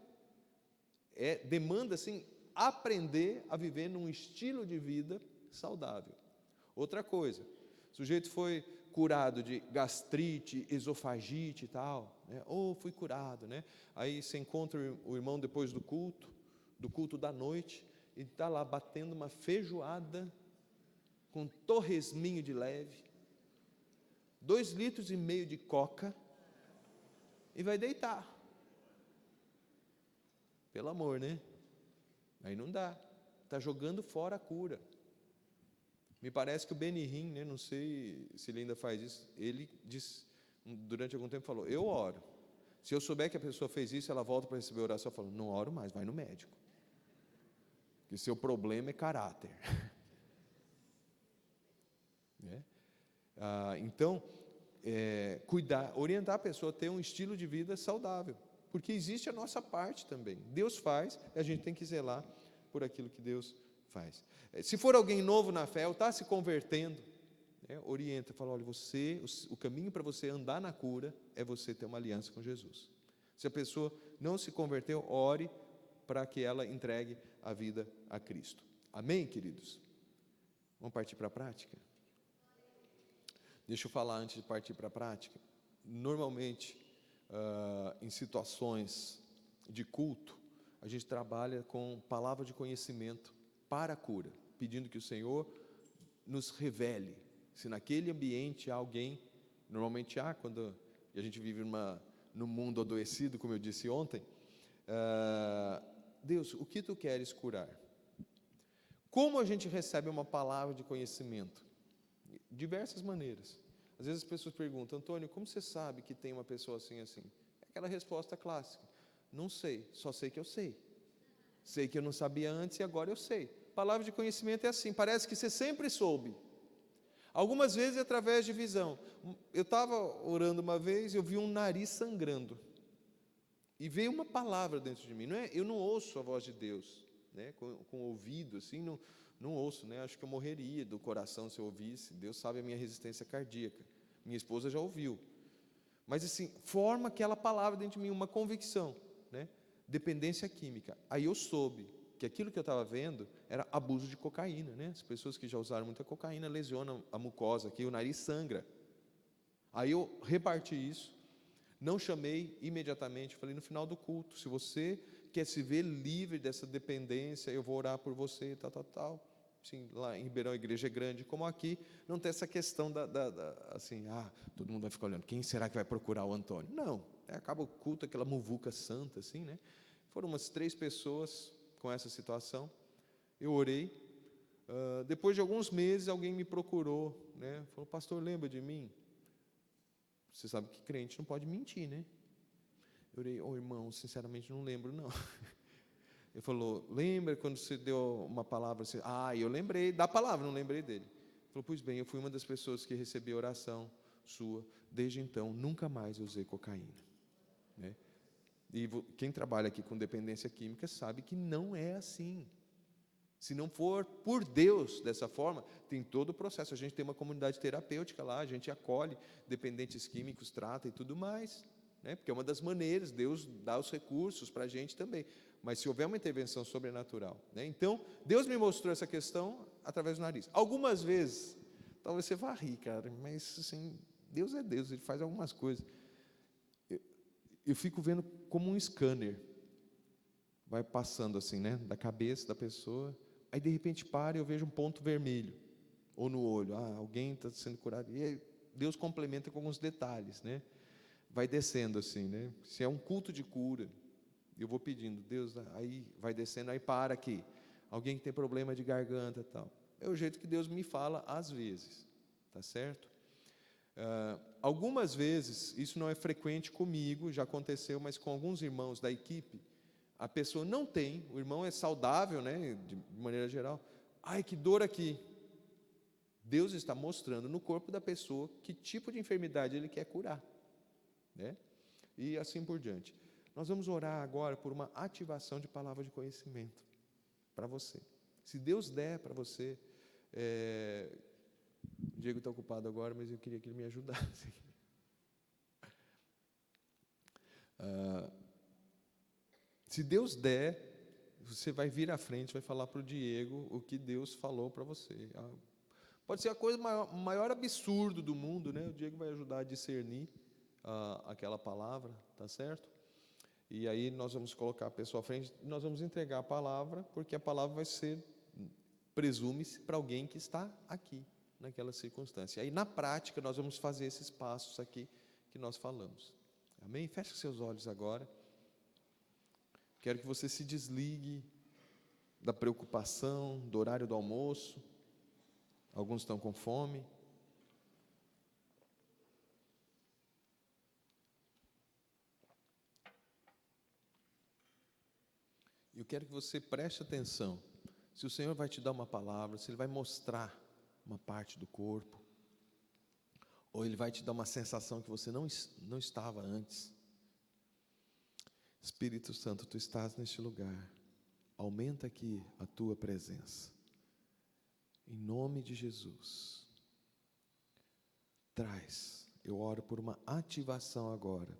Demanda, assim, aprender a viver num estilo de vida saudável. Outra coisa, o sujeito foi curado de gastrite, esofagite e tal, né? Fui curado, né? Aí você encontra o irmão depois do culto da noite, e está lá batendo uma feijoada com torresminho de leve, 2,5 litros de coca, e vai deitar. Pelo amor, né? Aí não dá. Está jogando fora a cura. Me parece que o Benihim, né, não sei se ele ainda faz isso, ele disse, durante algum tempo falou, eu oro. Se eu souber que a pessoa fez isso, ela volta para receber oração, eu falo, não oro mais, vai no médico. Que seu problema é caráter. Então, cuidar, orientar a pessoa a ter um estilo de vida saudável, porque existe a nossa parte também. Deus faz, e a gente tem que zelar por aquilo que Deus faz. Se for alguém novo na fé, ou está se convertendo, orienta, fala, olha, o caminho para você andar na cura é você ter uma aliança com Jesus. Se a pessoa não se converteu, ore para que ela entregue a vida a Cristo. Amém, queridos? Vamos partir para a prática? Deixa eu falar antes de partir para a prática. Normalmente, em situações de culto, a gente trabalha com palavra de conhecimento para a cura, pedindo que o Senhor nos revele. Se naquele ambiente há alguém, normalmente há, quando a gente vive num mundo adoecido, como eu disse ontem, Deus, o que Tu queres curar? Como a gente recebe uma palavra de conhecimento? Diversas maneiras. Às vezes as pessoas perguntam, Antônio, como você sabe que tem uma pessoa assim, assim? É aquela resposta clássica, não sei, só sei que eu sei. Sei que eu não sabia antes e agora eu sei. Palavra de conhecimento é assim, parece que você sempre soube. Algumas vezes é através de visão. Eu estava orando uma vez e eu vi um nariz sangrando. E veio uma palavra dentro de mim. Eu não ouço a voz de Deus, né? Com o ouvido, assim, não ouço, né? Acho que eu morreria do coração se eu ouvisse. Deus sabe a minha resistência cardíaca. Minha esposa já ouviu. Mas assim, forma aquela palavra dentro de mim, uma convicção, né? Dependência química. Aí eu soube que aquilo que eu estava vendo era abuso de cocaína, né? As pessoas que já usaram muita cocaína lesionam a mucosa aqui, o nariz sangra. Aí eu reparti isso, não chamei imediatamente, falei no final do culto, se você quer se ver livre dessa dependência, eu vou orar por você, tal. Sim, lá em Ribeirão a igreja é grande, como aqui, não tem essa questão assim, todo mundo vai ficar olhando, quem será que vai procurar o Antônio? Não, acaba o culto, aquela muvuca santa, assim, né? Foram umas 3 pessoas com essa situação, eu orei, depois de alguns meses alguém me procurou, né? Falou, pastor, lembra de mim? Você sabe que crente não pode mentir, né? Eu orei, irmão, sinceramente não lembro, não. Ele falou, lembra quando você deu uma palavra? Assim, eu lembrei da palavra, não lembrei dele. Ele falou, pois bem, eu fui uma das pessoas que recebi a oração sua. Desde então, nunca mais usei cocaína. Né? E quem trabalha aqui com dependência química sabe que não é assim. Se não for por Deus dessa forma, tem todo o processo. A gente tem uma comunidade terapêutica lá, a gente acolhe dependentes químicos, trata e tudo mais. Né? Porque é uma das maneiras, Deus dá os recursos para a gente também. Mas se houver uma intervenção sobrenatural. Né? Então, Deus me mostrou essa questão através do nariz. Algumas vezes, talvez você vá rir, cara, mas assim, Deus é Deus, Ele faz algumas coisas. Eu fico vendo como um scanner. Vai passando assim, né, da cabeça da pessoa. Aí, de repente, para e eu vejo um ponto vermelho. Ou no olho. Alguém está sendo curado. E aí, Deus complementa com alguns detalhes, né? Vai descendo assim, né? Se é um culto de cura, eu vou pedindo, Deus, aí vai descendo, aí para aqui. Alguém que tem problema de garganta e tal. É o jeito que Deus me fala às vezes, tá certo? Algumas vezes, isso não é frequente comigo, já aconteceu, mas com alguns irmãos da equipe, a pessoa não tem, o irmão é saudável, né, de maneira geral. Ai, que dor aqui. Deus está mostrando no corpo da pessoa que tipo de enfermidade Ele quer curar. Né? E assim por diante. Nós vamos orar agora por uma ativação de palavra de conhecimento para você. Se Deus der para você, o Diego está ocupado agora, mas eu queria que ele me ajudasse. Se Deus der, você vai vir à frente, vai falar para o Diego o que Deus falou para você. Pode ser a coisa maior absurdo do mundo, né? O Diego vai ajudar a discernir aquela palavra, tá certo? E aí nós vamos colocar a pessoa à frente, nós vamos entregar a palavra, porque a palavra vai ser, presume-se, para alguém que está aqui, naquela circunstância. Aí na prática nós vamos fazer esses passos aqui que nós falamos. Amém? Feche seus olhos agora. Quero que você se desligue da preocupação, do horário do almoço. Alguns estão com fome. Eu quero que você preste atenção. Se o Senhor vai te dar uma palavra, se Ele vai mostrar uma parte do corpo, ou Ele vai te dar uma sensação que você não estava antes. Espírito Santo, Tu estás neste lugar. Aumenta aqui a Tua presença. Em nome de Jesus. Traz. Eu oro por uma ativação agora.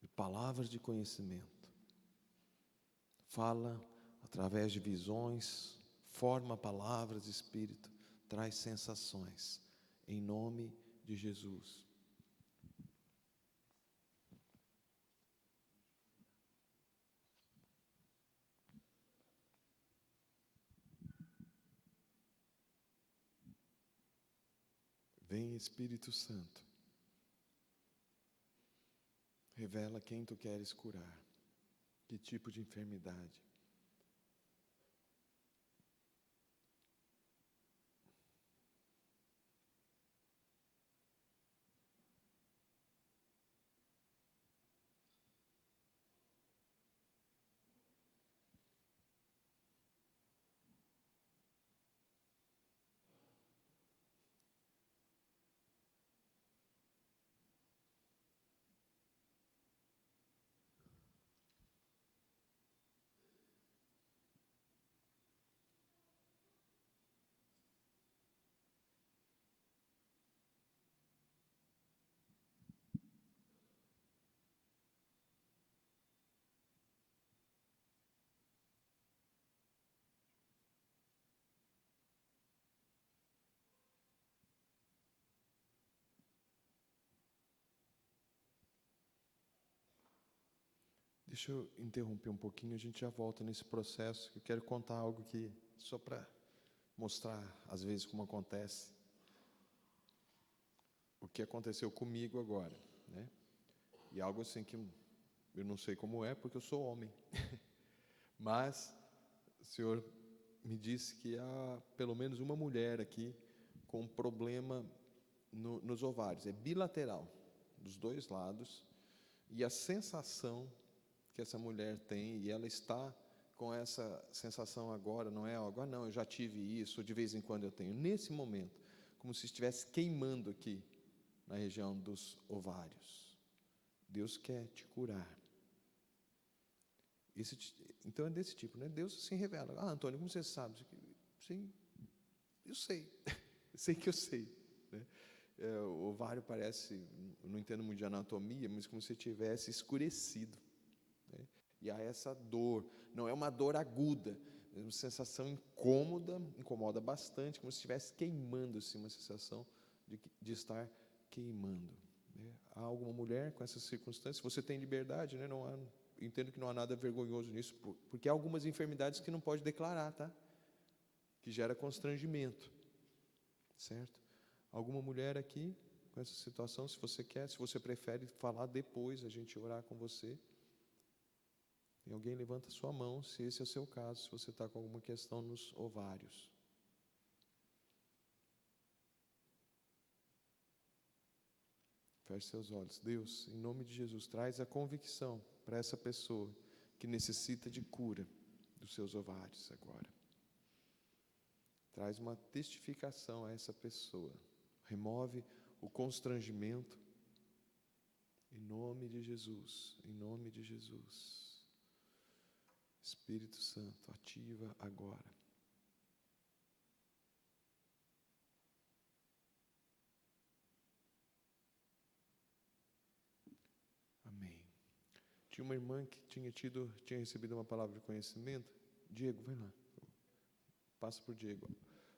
De palavras de conhecimento. Fala através de visões, forma palavras, Espírito, traz sensações, em nome de Jesus. Vem, Espírito Santo, revela quem Tu queres curar, que tipo de enfermidade. Deixa eu interromper um pouquinho, a gente já volta nesse processo. Eu quero contar algo que, só para mostrar, às vezes, como acontece. O que aconteceu comigo agora, né? E algo assim que eu não sei como é, porque eu sou homem. Mas o Senhor me disse que há pelo menos uma mulher aqui com um problema nos ovários. É bilateral, dos dois lados. E a sensação que essa mulher tem, e ela está com essa sensação agora, não é algo, não, eu já tive isso, de vez em quando eu tenho. Nesse momento, como se estivesse queimando aqui, na região dos ovários. Deus quer te curar. Então é desse tipo, né? Deus se revela. Ah, Antônio, como você sabe? Sim, eu sei. Eu sei que eu sei. Né? O ovário parece, eu não entendo muito de anatomia, mas como se tivesse escurecido. Né? E há essa dor, não é uma dor aguda, é uma sensação incômoda, incomoda bastante, como se estivesse queimando, assim, uma sensação de estar queimando. Né? Há alguma mulher com essas circunstâncias? Você tem liberdade, né? Não há, entendo que não há nada vergonhoso nisso, porque há algumas enfermidades que não pode declarar, tá? Que gera constrangimento, certo? Alguma mulher aqui com essa situação, se você quer, se você prefere falar depois, a gente orar com você. E alguém levanta sua mão, se esse é o seu caso, se você está com alguma questão nos ovários. Feche seus olhos. Deus, em nome de Jesus, traz a convicção para essa pessoa que necessita de cura dos seus ovários agora. Traz uma testificação a essa pessoa. Remove o constrangimento. Em nome de Jesus. Em nome de Jesus. Espírito Santo, ativa agora. Amém. Tinha uma irmã que tinha recebido uma palavra de conhecimento. Diego, vai lá. Passa por Diego.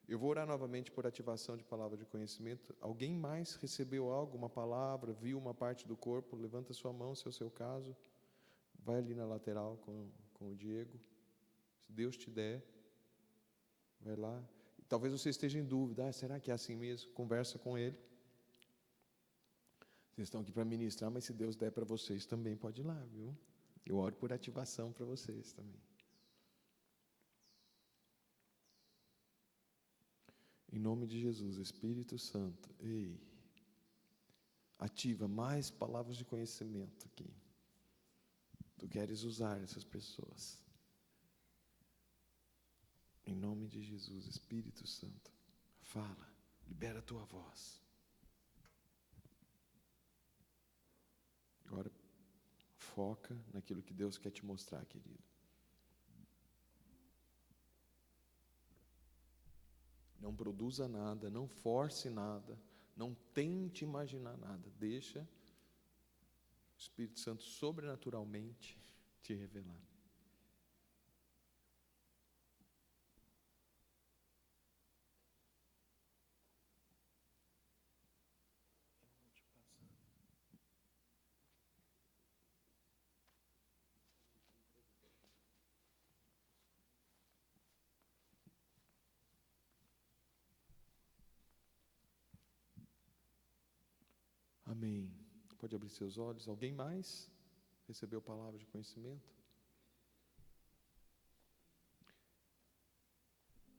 Eu vou orar novamente por ativação de palavra de conhecimento. Alguém mais recebeu algo, uma palavra, viu uma parte do corpo? Levanta sua mão, se é o seu caso. Vai ali na lateral com o Diego. Se Deus te der, vai lá. Talvez você esteja em dúvida. Será que é assim mesmo? Conversa com ele. Vocês estão aqui para ministrar, mas se Deus der para vocês também, pode ir lá, viu? Eu oro por ativação para vocês também. Em nome de Jesus, Espírito Santo, ei, ativa mais palavras de conhecimento aqui. Tu queres usar essas pessoas. Em nome de Jesus, Espírito Santo, fala, libera a tua voz. Agora, foca naquilo que Deus quer te mostrar, querido. Não produza nada, não force nada, não tente imaginar nada. Deixa o Espírito Santo sobrenaturalmente te revelar. Amém. Pode abrir seus olhos. Alguém mais recebeu palavra de conhecimento?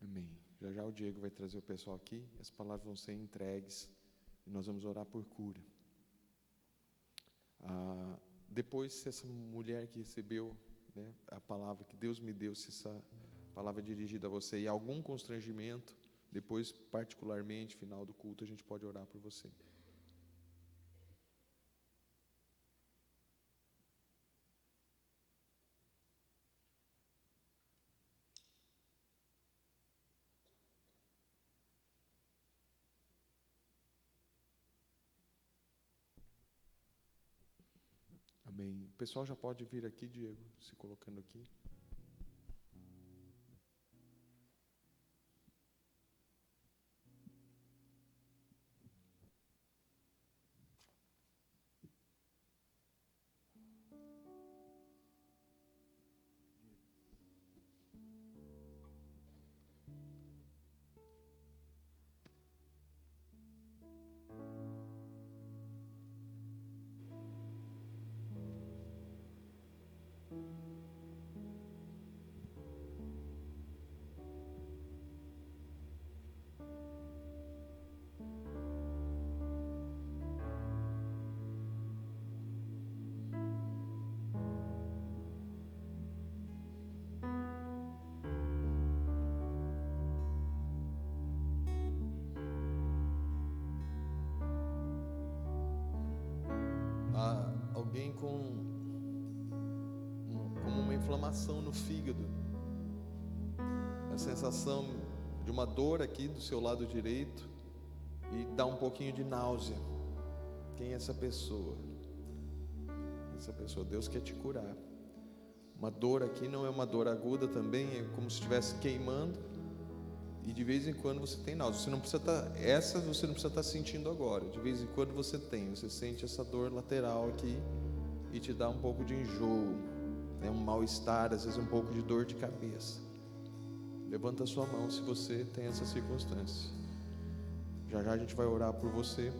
Amém. Já já o Diego vai trazer o pessoal aqui. As palavras vão ser entregues e nós vamos orar por cura. Depois, se essa mulher que recebeu, né, a palavra que Deus me deu, se essa palavra é dirigida a você e algum constrangimento, depois, particularmente, final do culto, a gente pode orar por você. Amém. O pessoal já pode vir aqui, Diego, se colocando aqui. como uma inflamação no fígado, a sensação de uma dor aqui do seu lado direito e dá um pouquinho de náusea. Quem é essa pessoa? Essa pessoa, Deus quer te curar. Uma dor aqui não é uma dor aguda também, é como se estivesse queimando, e de vez em quando você tem náusea. Você não precisa estar sentindo agora. De vez em quando você sente essa dor lateral aqui e te dá um pouco de enjoo, né? Um mal-estar, às vezes um pouco de dor de cabeça. Levanta a sua mão se você tem essa circunstância. Já já a gente vai orar por você.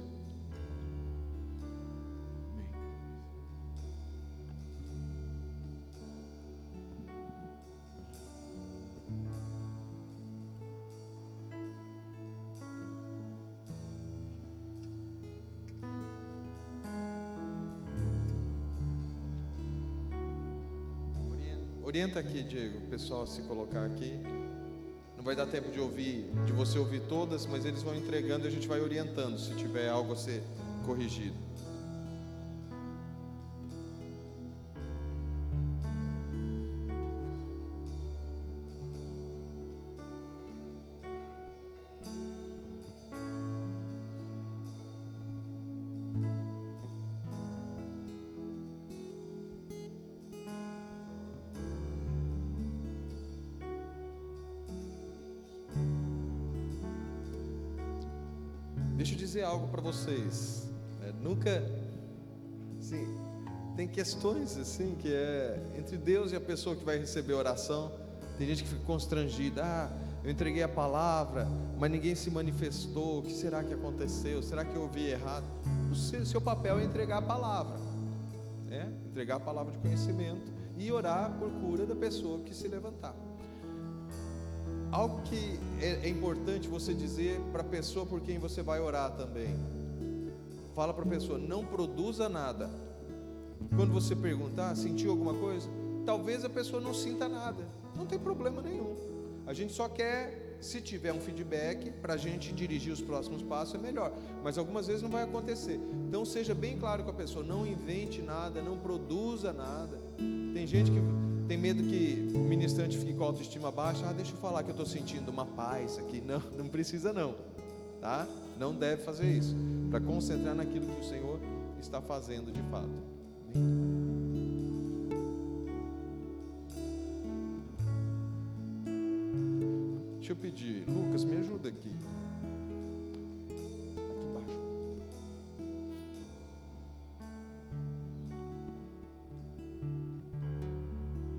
Orienta aqui, Diego, o pessoal se colocar aqui. Não vai dar tempo de você ouvir todas, mas eles vão entregando e a gente vai orientando se tiver algo a ser corrigido. Deixa eu dizer algo para vocês. Nunca, assim, tem questões assim que é entre Deus e a pessoa que vai receber a oração. Tem gente que fica constrangida. Eu entreguei a palavra, mas ninguém se manifestou. O que será que aconteceu? Será que eu ouvi errado? O seu papel é entregar a palavra, né? Entregar a palavra de conhecimento e orar por cura da pessoa que se levantar. Algo que é importante você dizer para a pessoa por quem você vai orar também. Fala para a pessoa, não produza nada. Quando você perguntar, sentiu alguma coisa? Talvez a pessoa não sinta nada. Não tem problema nenhum. A gente só quer, se tiver um feedback, para a gente dirigir os próximos passos é melhor. Mas algumas vezes não vai acontecer. Então seja bem claro com a pessoa, não invente nada, não produza nada. Tem gente que tem medo que o ministrante fique com a autoestima baixa. Deixa eu falar que eu estou sentindo uma paz aqui. Não, não precisa não, tá? Não deve fazer isso, para concentrar naquilo que o Senhor está fazendo de fato. Deixa eu pedir, Lucas, me ajuda aqui. Aqui embaixo.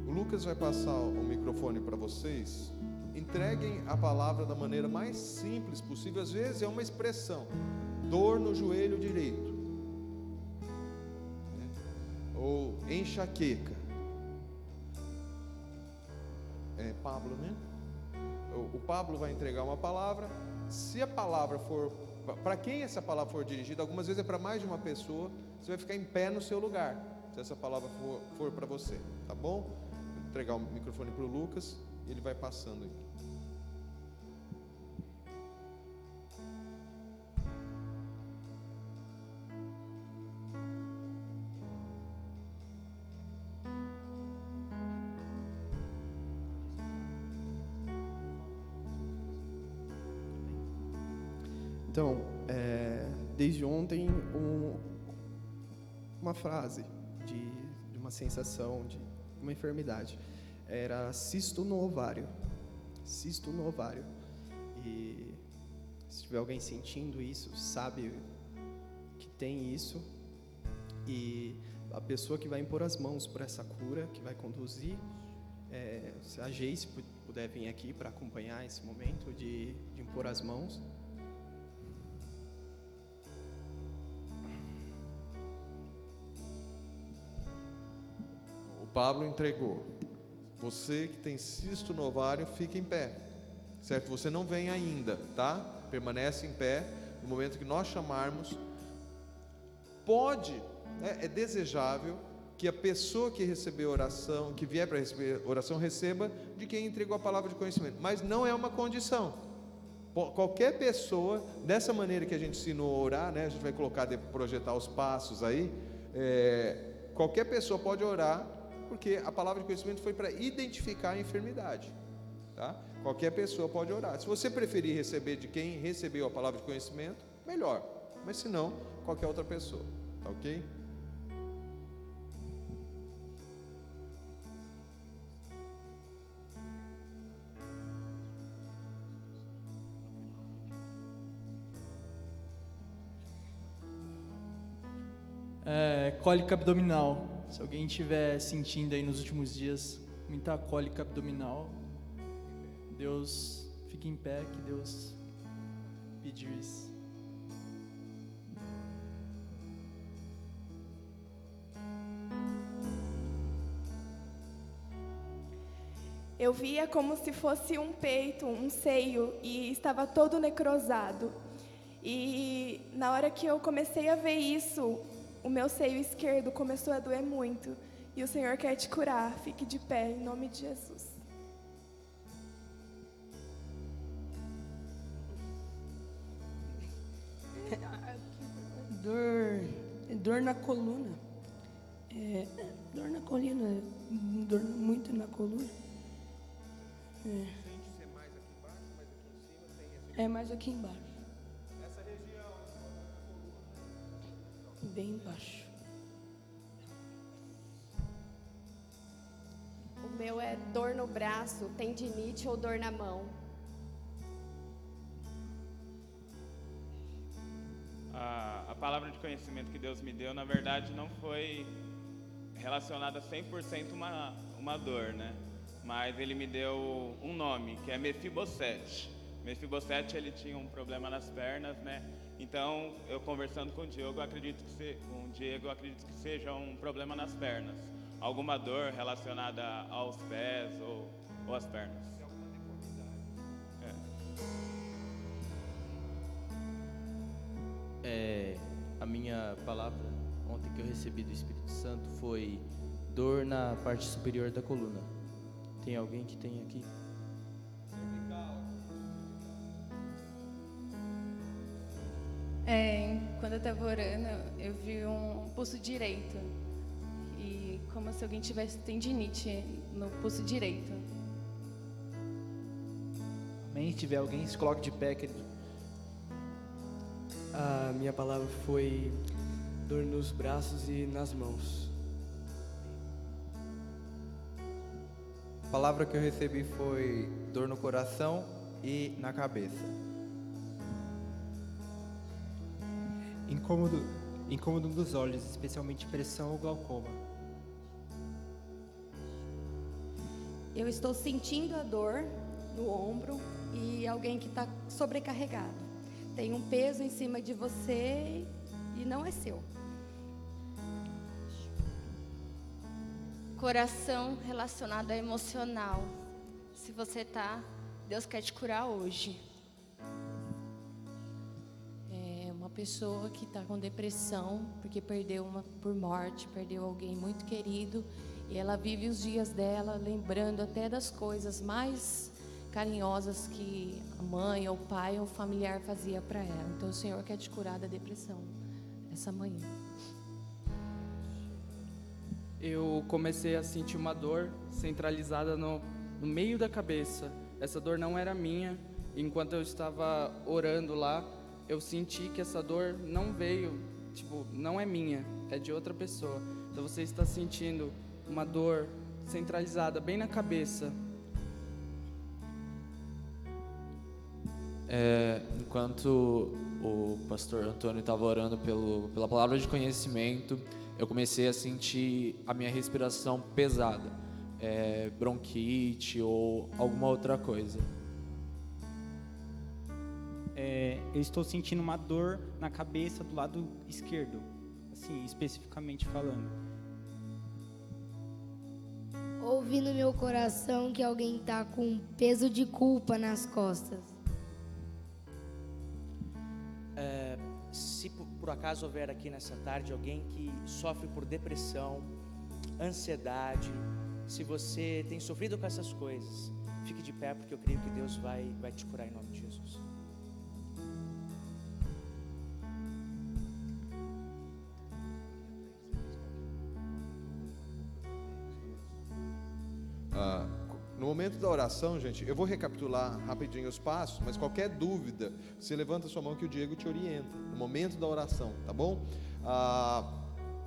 O Lucas vai passar o microfone para vocês. Entreguem a palavra da maneira mais simples possível. Às vezes é uma expressão: dor no joelho direito, né? Ou enxaqueca. É Pablo, né? O Pablo vai entregar uma palavra. Se a palavra for para quem essa palavra for dirigida, algumas vezes é para mais de uma pessoa, você vai ficar em pé no seu lugar, se essa palavra for para você, tá bom? Vou entregar o microfone para o Lucas, ele vai passando aí. Então, desde ontem, uma frase de uma sensação, de uma enfermidade, era cisto no ovário. Cisto no ovário. E se tiver alguém sentindo isso, sabe que tem isso, e a pessoa que vai impor as mãos para essa cura, que vai conduzir, se a Geice puder vir aqui para acompanhar esse momento de impor as mãos. Pablo entregou. Você que tem cisto no ovário, fica em pé, certo? Você não vem ainda, tá? Permanece em pé. No momento que nós chamarmos, é desejável que a pessoa que recebeu oração, que vier para receber oração, receba de quem entregou a palavra de conhecimento, mas não é uma condição. Qualquer pessoa, dessa maneira que a gente ensinou a orar, né? A gente vai colocar, projetar os passos aí, qualquer pessoa pode orar, porque a palavra de conhecimento foi para identificar a enfermidade, tá? Qualquer pessoa pode orar. Se você preferir receber de quem recebeu a palavra de conhecimento, melhor, mas se não, qualquer outra pessoa, tá ok? Cólica abdominal. Se alguém estiver sentindo aí nos últimos dias muita cólica abdominal, Deus, fique em pé, que Deus pediu isso. Eu via como se fosse um peito, um seio, e estava todo necrosado. E na hora que eu comecei a ver isso, o meu seio esquerdo começou a doer muito. E o Senhor quer te curar. Fique de pé, em nome de Jesus. Dor na coluna. Dor na coluna. Dor muito na coluna. Sente ser mais aqui embaixo, mais aqui em cima, tem É mais aqui embaixo. essa região, Bem embaixo. O meu é dor no braço, tendinite ou dor na mão. A palavra de conhecimento que Deus me deu, na verdade, não foi relacionada 100% uma dor, né? Mas Ele me deu um nome, que é Mefibosete. Mefibosete, ele tinha um problema nas pernas, né? Então, eu conversando com o Diego, eu acredito que seja um problema nas pernas. Alguma dor relacionada aos pés ou às pernas. A minha palavra ontem que eu recebi do Espírito Santo foi dor na parte superior da coluna. Tem alguém que tem aqui? Quando eu estava orando, eu vi um pulso direito. E como se alguém tivesse tendinite no pulso direito. Amém? Se tiver alguém, se coloque de pé, querido. A minha palavra foi dor nos braços e nas mãos. A palavra que eu recebi foi dor no coração e na cabeça. Incômodo dos olhos, especialmente pressão ou glaucoma. Eu estou sentindo a dor no ombro e alguém que está sobrecarregado. Tem um peso em cima de você e não é seu. Coração relacionado a emocional. Se você tá, Deus quer te curar hoje. É uma pessoa que está com depressão porque perdeu por morte, perdeu alguém muito querido, e ela vive os dias dela lembrando até das coisas mais carinhosas que a mãe ou o pai ou o familiar fazia para ela. Então o Senhor quer te curar da depressão essa manhã. Eu comecei a sentir uma dor centralizada no meio da cabeça. Essa dor não era minha. Enquanto eu estava orando lá, eu senti que essa dor não veio, não é minha, é de outra pessoa. Então você está sentindo uma dor centralizada bem na cabeça. Enquanto o pastor Antônio estava orando pela palavra de conhecimento, eu comecei a sentir a minha respiração pesada, bronquite ou alguma outra coisa. Eu estou sentindo uma dor na cabeça do lado esquerdo, assim, especificamente falando. Ouvi no meu coração que alguém está com peso de culpa nas costas. Se por acaso houver aqui nessa tarde alguém que sofre por depressão, ansiedade, se você tem sofrido com essas coisas, fique de pé, porque eu creio que Deus vai te curar em nome de Jesus. momento da oração, gente, eu vou recapitular rapidinho os passos, mas qualquer dúvida, você levanta a sua mão que o Diego te orienta, no momento da oração, tá bom?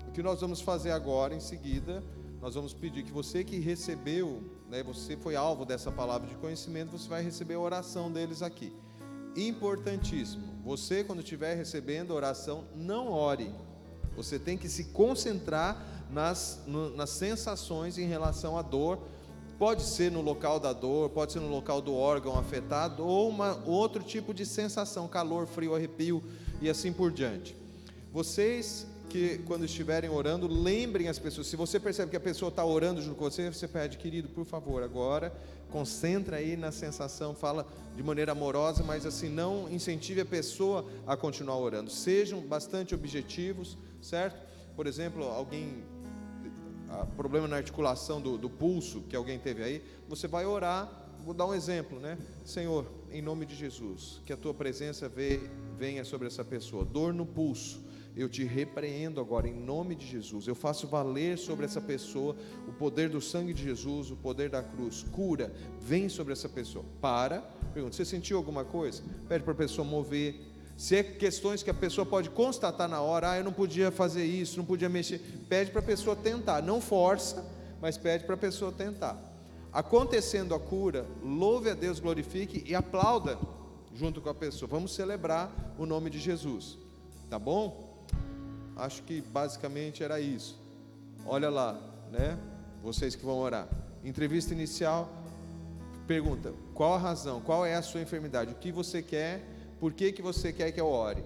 O que nós vamos fazer agora, em seguida, nós vamos pedir que você que recebeu, né, você foi alvo dessa palavra de conhecimento, você vai receber a oração deles aqui. Importantíssimo, você quando estiver recebendo a oração, não ore, você tem que se concentrar nas sensações em relação à dor. Pode ser no local da dor, pode ser no local do órgão afetado, ou outro tipo de sensação, calor, frio, arrepio e assim por diante. Vocês que quando estiverem orando, lembrem as pessoas. Se você percebe que a pessoa está orando junto com você, você pede, querido, por favor, agora concentra aí na sensação, fala de maneira amorosa, mas assim, não incentive a pessoa a continuar orando. Sejam bastante objetivos, certo? Por exemplo, problema na articulação do pulso que alguém teve aí, você vai orar, vou dar um exemplo, né? Senhor, em nome de Jesus, que a tua presença venha sobre essa pessoa, dor no pulso, eu te repreendo agora em nome de Jesus, eu faço valer sobre essa pessoa o poder do sangue de Jesus, o poder da cruz, cura, vem sobre essa pessoa. Pergunta, você sentiu alguma coisa? Pede para a pessoa mover. Se é questões que a pessoa pode constatar na hora, eu não podia fazer isso, não podia mexer, pede para a pessoa tentar, não força, mas pede para a pessoa tentar. Acontecendo a cura, louve a Deus, glorifique e aplauda junto com a pessoa. Vamos celebrar o nome de Jesus, tá bom? Acho que basicamente era isso. Olha lá, né? Vocês que vão orar. Entrevista inicial, pergunta, qual a razão, qual é a sua enfermidade, o que você quer, por que você quer que eu ore?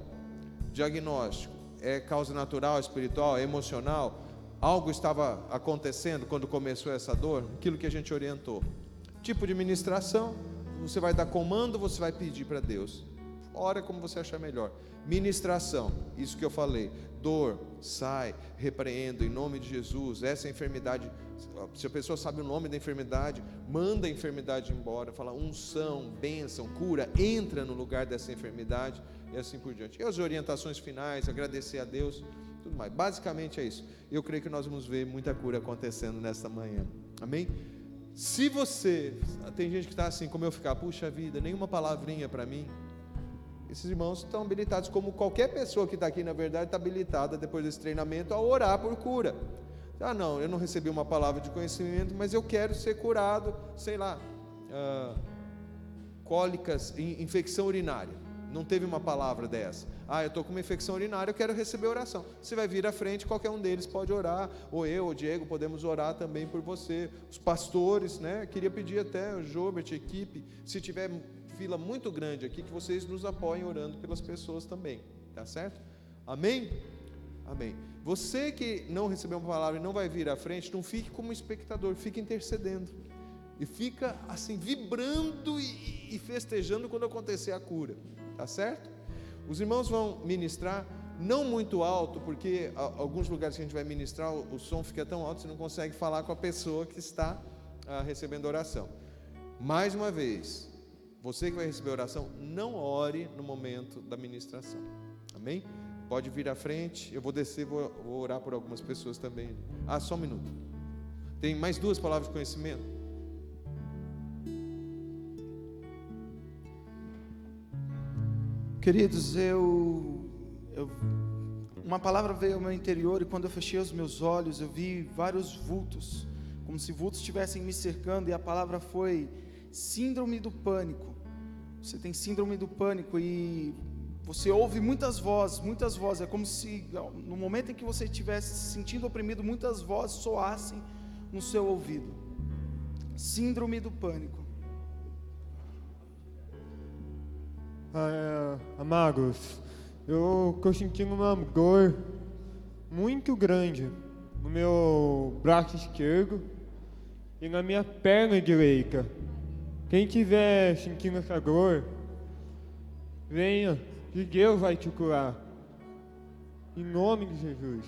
Diagnóstico, é causa natural, espiritual, emocional? Algo estava acontecendo quando começou essa dor? Aquilo que a gente orientou. Tipo de ministração, você vai dar comando, você vai pedir para Deus. Ora como você achar melhor. Ministração, isso que eu falei. Dor, sai, repreendo em nome de Jesus. Essa enfermidade, se a pessoa sabe o nome da enfermidade, manda a enfermidade embora. Fala unção, bênção, cura, entra no lugar dessa enfermidade e assim por diante. E as orientações finais, agradecer a Deus, tudo mais. Basicamente é isso. Eu creio que nós vamos ver muita cura acontecendo nesta manhã. Amém? Se você, tem gente que está assim, como eu ficar, puxa vida, nenhuma palavrinha para mim. Esses irmãos estão habilitados, como qualquer pessoa que está aqui, na verdade, está habilitada depois desse treinamento a orar por cura. Não, eu não recebi uma palavra de conhecimento, mas eu quero ser curado, sei lá, cólicas, infecção urinária. Não teve uma palavra dessa. Eu estou com uma infecção urinária, eu quero receber oração. Você vai vir à frente, qualquer um deles pode orar, ou eu, ou o Diego, podemos orar também por você. Os pastores, né? Queria pedir até o Jobert, a equipe, se tiver fila muito grande aqui, que vocês nos apoiem orando pelas pessoas também, tá certo? Amém? Amém. Você que não recebeu uma palavra e não vai vir à frente, não fique como espectador, fique intercedendo e fica assim vibrando e festejando quando acontecer a cura, tá certo? Os irmãos vão ministrar não muito alto, porque alguns lugares que a gente vai ministrar o som fica tão alto, você não consegue falar com a pessoa que está recebendo oração. Mais uma vez, você que vai receber oração, não ore no momento da ministração. Amém? Pode vir à frente, eu vou descer, vou orar por algumas pessoas também. Só um minuto. Tem mais 2 palavras de conhecimento? Queridos, uma palavra veio ao meu interior e quando eu fechei os meus olhos, eu vi vários vultos, como se vultos estivessem me cercando, e a palavra foi síndrome do pânico. Você tem síndrome do pânico e você ouve muitas vozes, é como se no momento em que você estivesse se sentindo oprimido, muitas vozes soassem no seu ouvido. Síndrome do pânico. Amados, eu estou sentindo uma dor muito grande no meu braço esquerdo e na minha perna direita. Quem estiver sentindo essa dor, venha, que Deus vai te curar. Em nome de Jesus.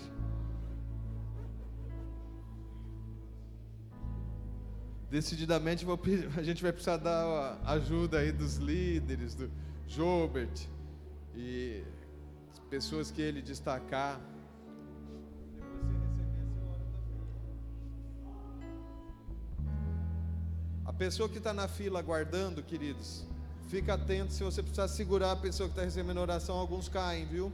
Decididamente a gente vai precisar da ajuda aí dos líderes, do Jobert e as pessoas que ele destacar. A pessoa que está na fila aguardando, queridos, fica atento, se você precisar segurar a pessoa que está recebendo oração, alguns caem, viu?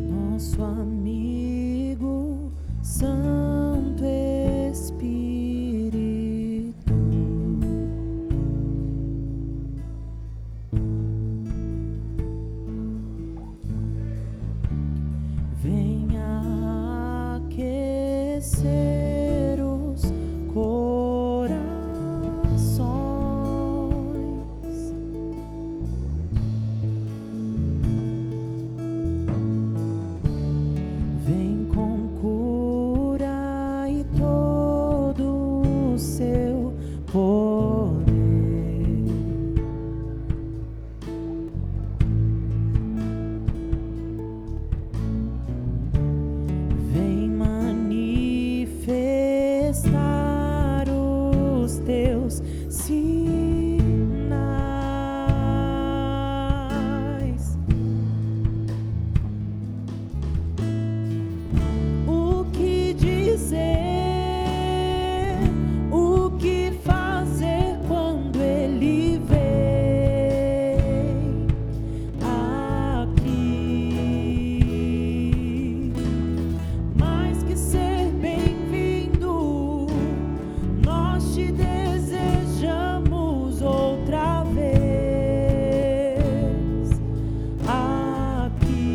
Nosso amigo Santo Espírito, venha aquecer os corações, vem com cura e todo o seu poder. Vem manifestar os teus sinais. O que dizer, o que fazer quando ele vem aqui? Mais que ser bem-vindo, nós te desejamos outra vez aqui.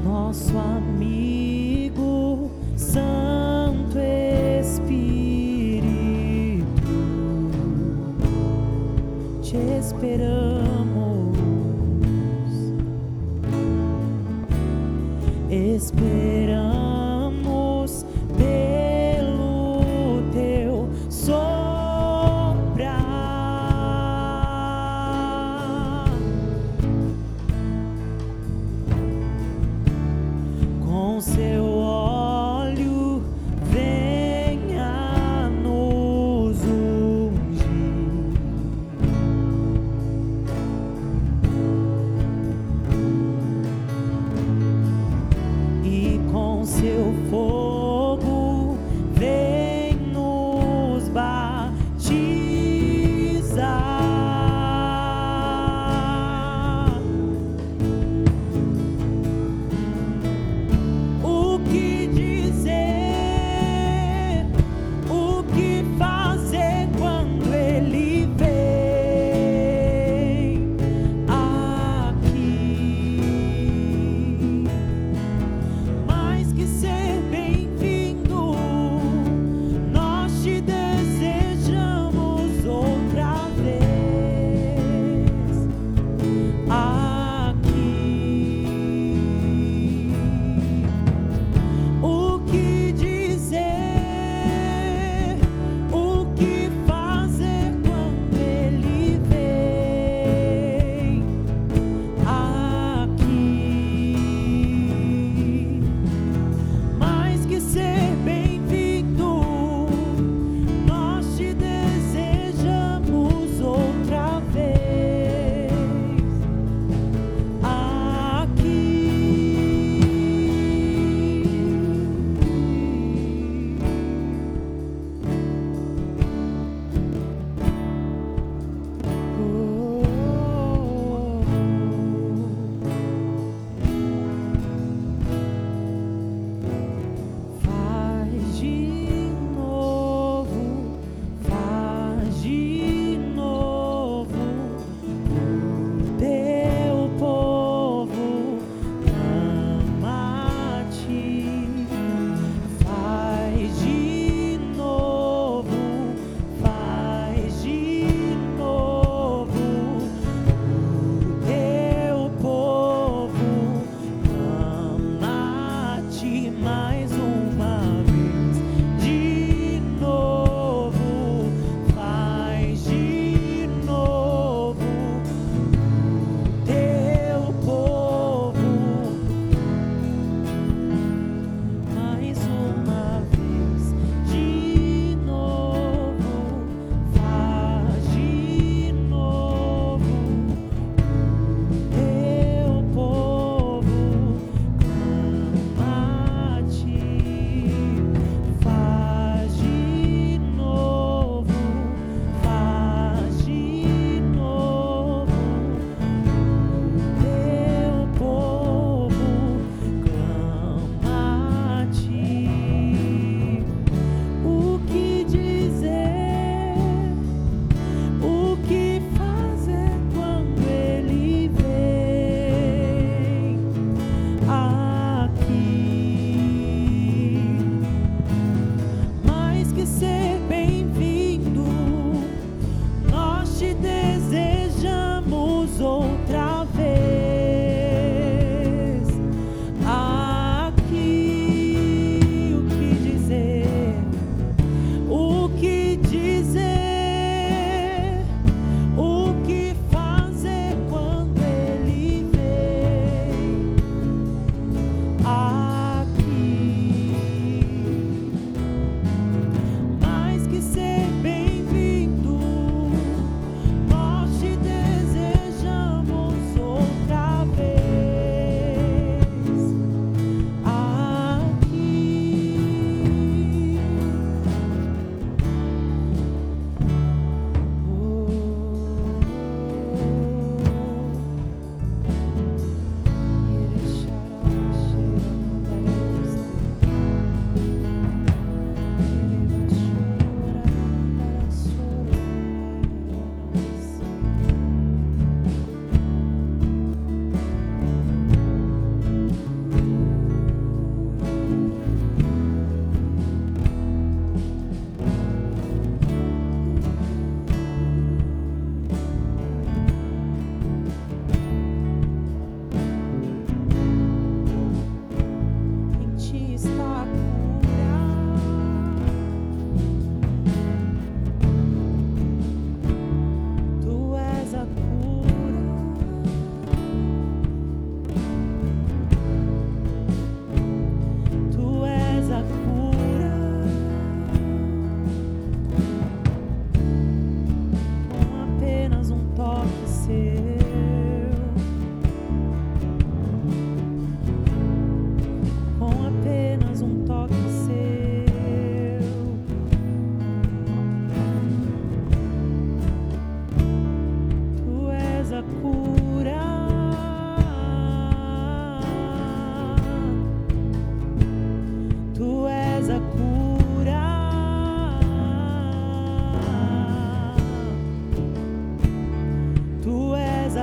Nosso amigo Santo Espírito, te esperamos, esperamos pelo teu soprar. Com seu óleo venha nos ungir.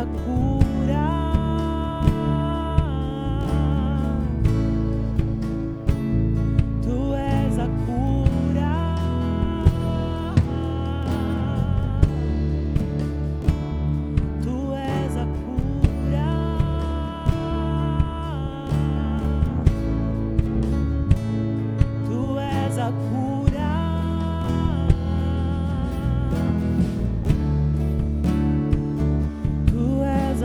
a cura. Tu és a cura. Tu és a cura. Tu és a cura. Tu és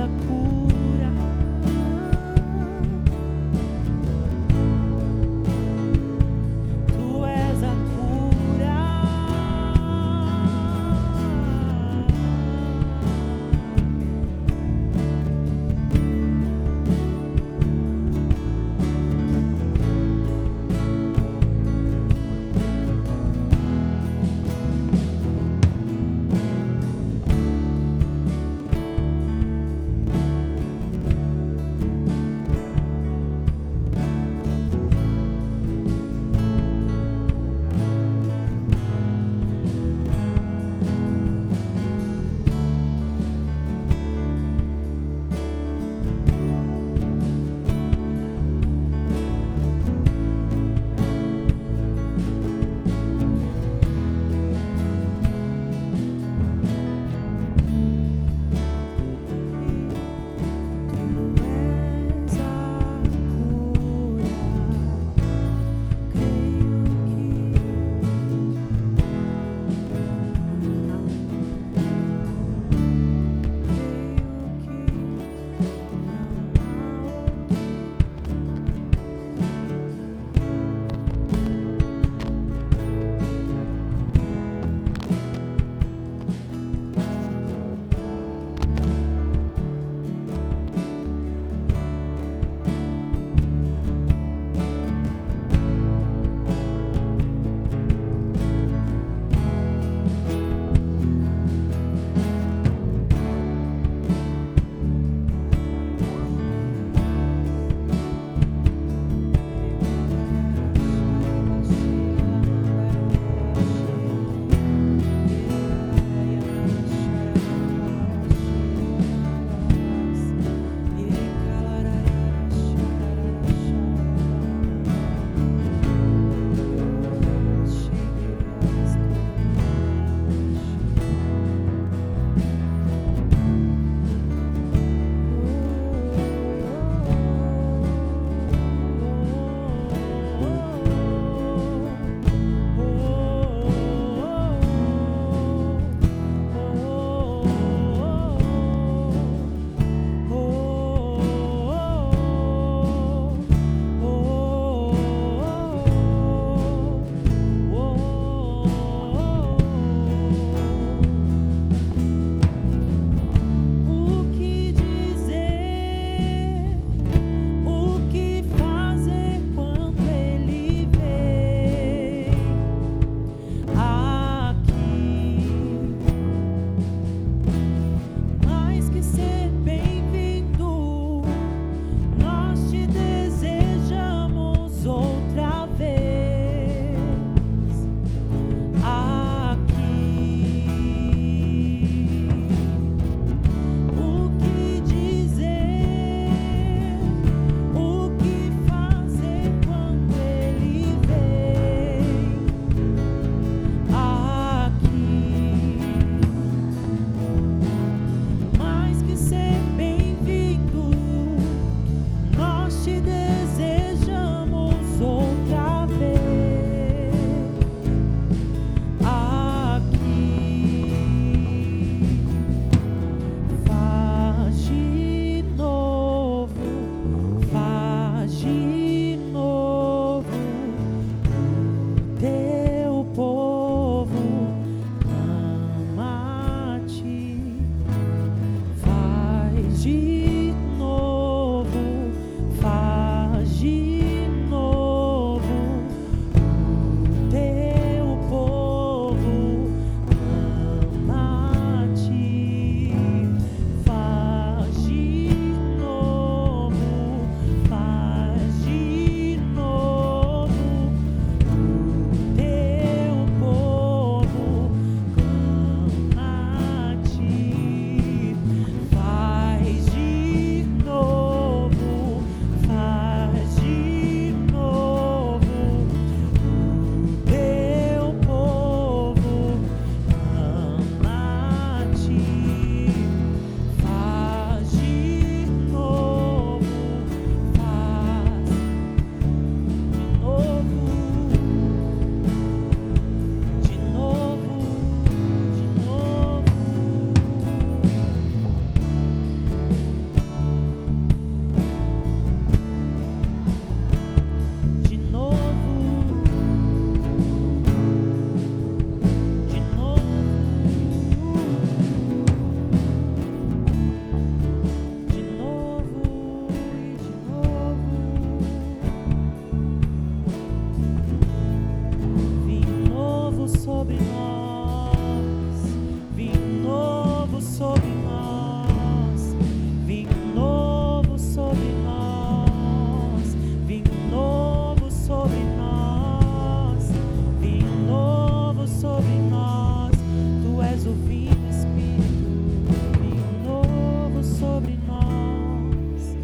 Vinho Espírito, vinho novo sobre nós.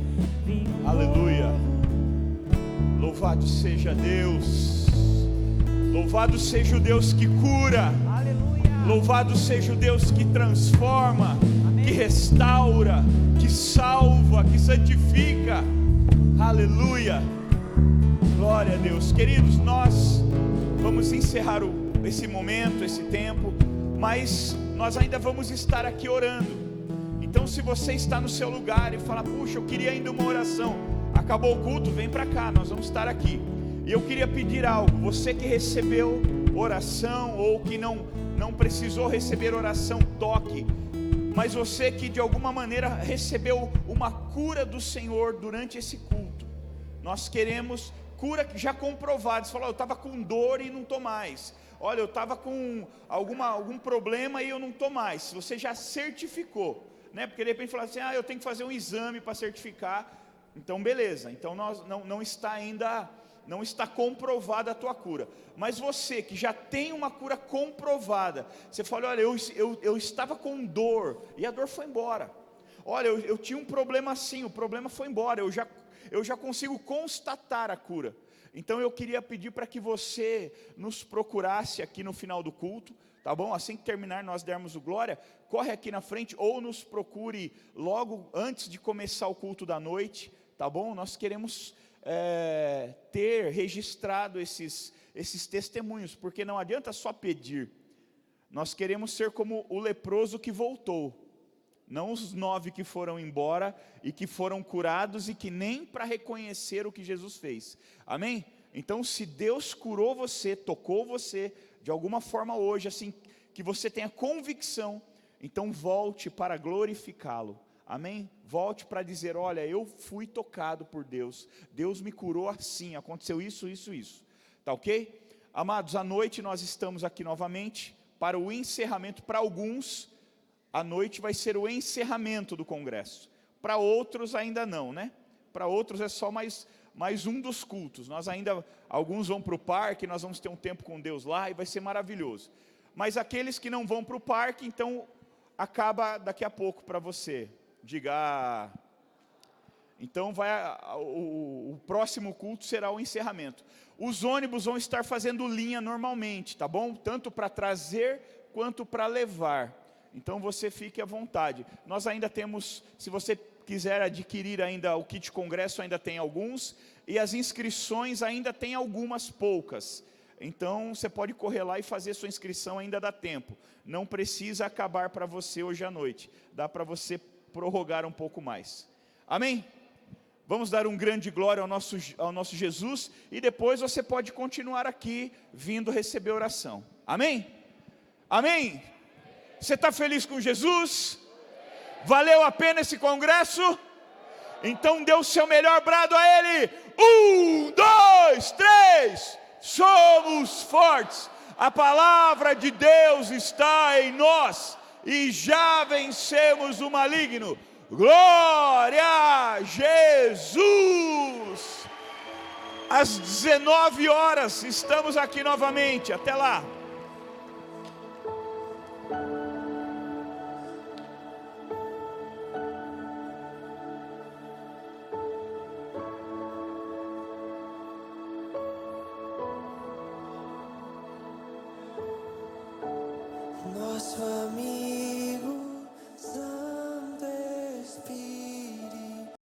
Vinho Aleluia. Louvado seja Deus. Louvado seja o Deus que cura. Louvado seja o Deus que transforma, que restaura, que salva, que santifica. Aleluia. Glória a Deus. Queridos, nós vamos encerrar esse momento, esse tempo, mas nós ainda vamos estar aqui orando. Então, se você está no seu lugar e fala, puxa, eu queria ainda uma oração, acabou o culto, vem para cá, nós vamos estar aqui. E eu queria pedir algo, você que recebeu oração ou que não precisou receber oração, toque. Mas você que de alguma maneira recebeu uma cura do Senhor durante esse culto, nós queremos cura já comprovada. Você falou, eu estava com dor e não estou mais. Olha, eu estava com algum problema e eu não estou mais. Se você já certificou, né? Porque de repente fala assim, eu tenho que fazer um exame para certificar. Então beleza, então não está comprovada a tua cura. Mas você que já tem uma cura comprovada, você fala, olha, eu estava com dor e a dor foi embora. Olha, eu tinha um problema assim, o problema foi embora, eu já consigo constatar a cura. Então eu queria pedir para que você nos procurasse aqui no final do culto, tá bom? Assim que terminar nós dermos o glória, corre aqui na frente ou nos procure logo antes de começar o culto da noite, tá bom? Nós queremos ter registrado esses testemunhos, porque não adianta só pedir. Nós queremos ser como o leproso que voltou, não os 9 que foram embora e que foram curados e que nem para reconhecer o que Jesus fez. Amém? Então, se Deus curou você, tocou você de alguma forma hoje, assim que você tenha convicção, então volte para glorificá-lo. Amém? Volte para dizer, olha, eu fui tocado por Deus, Deus me curou assim, aconteceu isso, tá ok? Amados, à noite nós estamos aqui novamente para o encerramento. Para alguns, a noite vai ser o encerramento do congresso, para outros ainda não, né? Para outros é só mais um dos cultos. Alguns vão para o parque, nós vamos ter um tempo com Deus lá e vai ser maravilhoso. Mas aqueles que não vão para o parque, então acaba daqui a pouco para você. Diga, então o próximo culto será o encerramento. Os ônibus vão estar fazendo linha normalmente, tá bom? Tanto para trazer quanto para levar. Então você fique à vontade. Nós ainda temos, se você quiser adquirir ainda o kit congresso, ainda tem alguns, e as inscrições ainda tem algumas poucas. Então você pode correr lá e fazer sua inscrição, ainda dá tempo. Não precisa acabar para você hoje à noite. Dá para você prorrogar um pouco mais. Amém? Vamos dar um grande glória ao nosso Jesus, e depois você pode continuar aqui, vindo receber oração. Amém? Amém? Você está feliz com Jesus? Valeu a pena esse congresso? Então dê o seu melhor brado a Ele. 1, 2, 3, somos fortes. A palavra de Deus está em nós e já vencemos o maligno. Glória a Jesus! Às 19 horas estamos aqui novamente. Até lá. Nós família.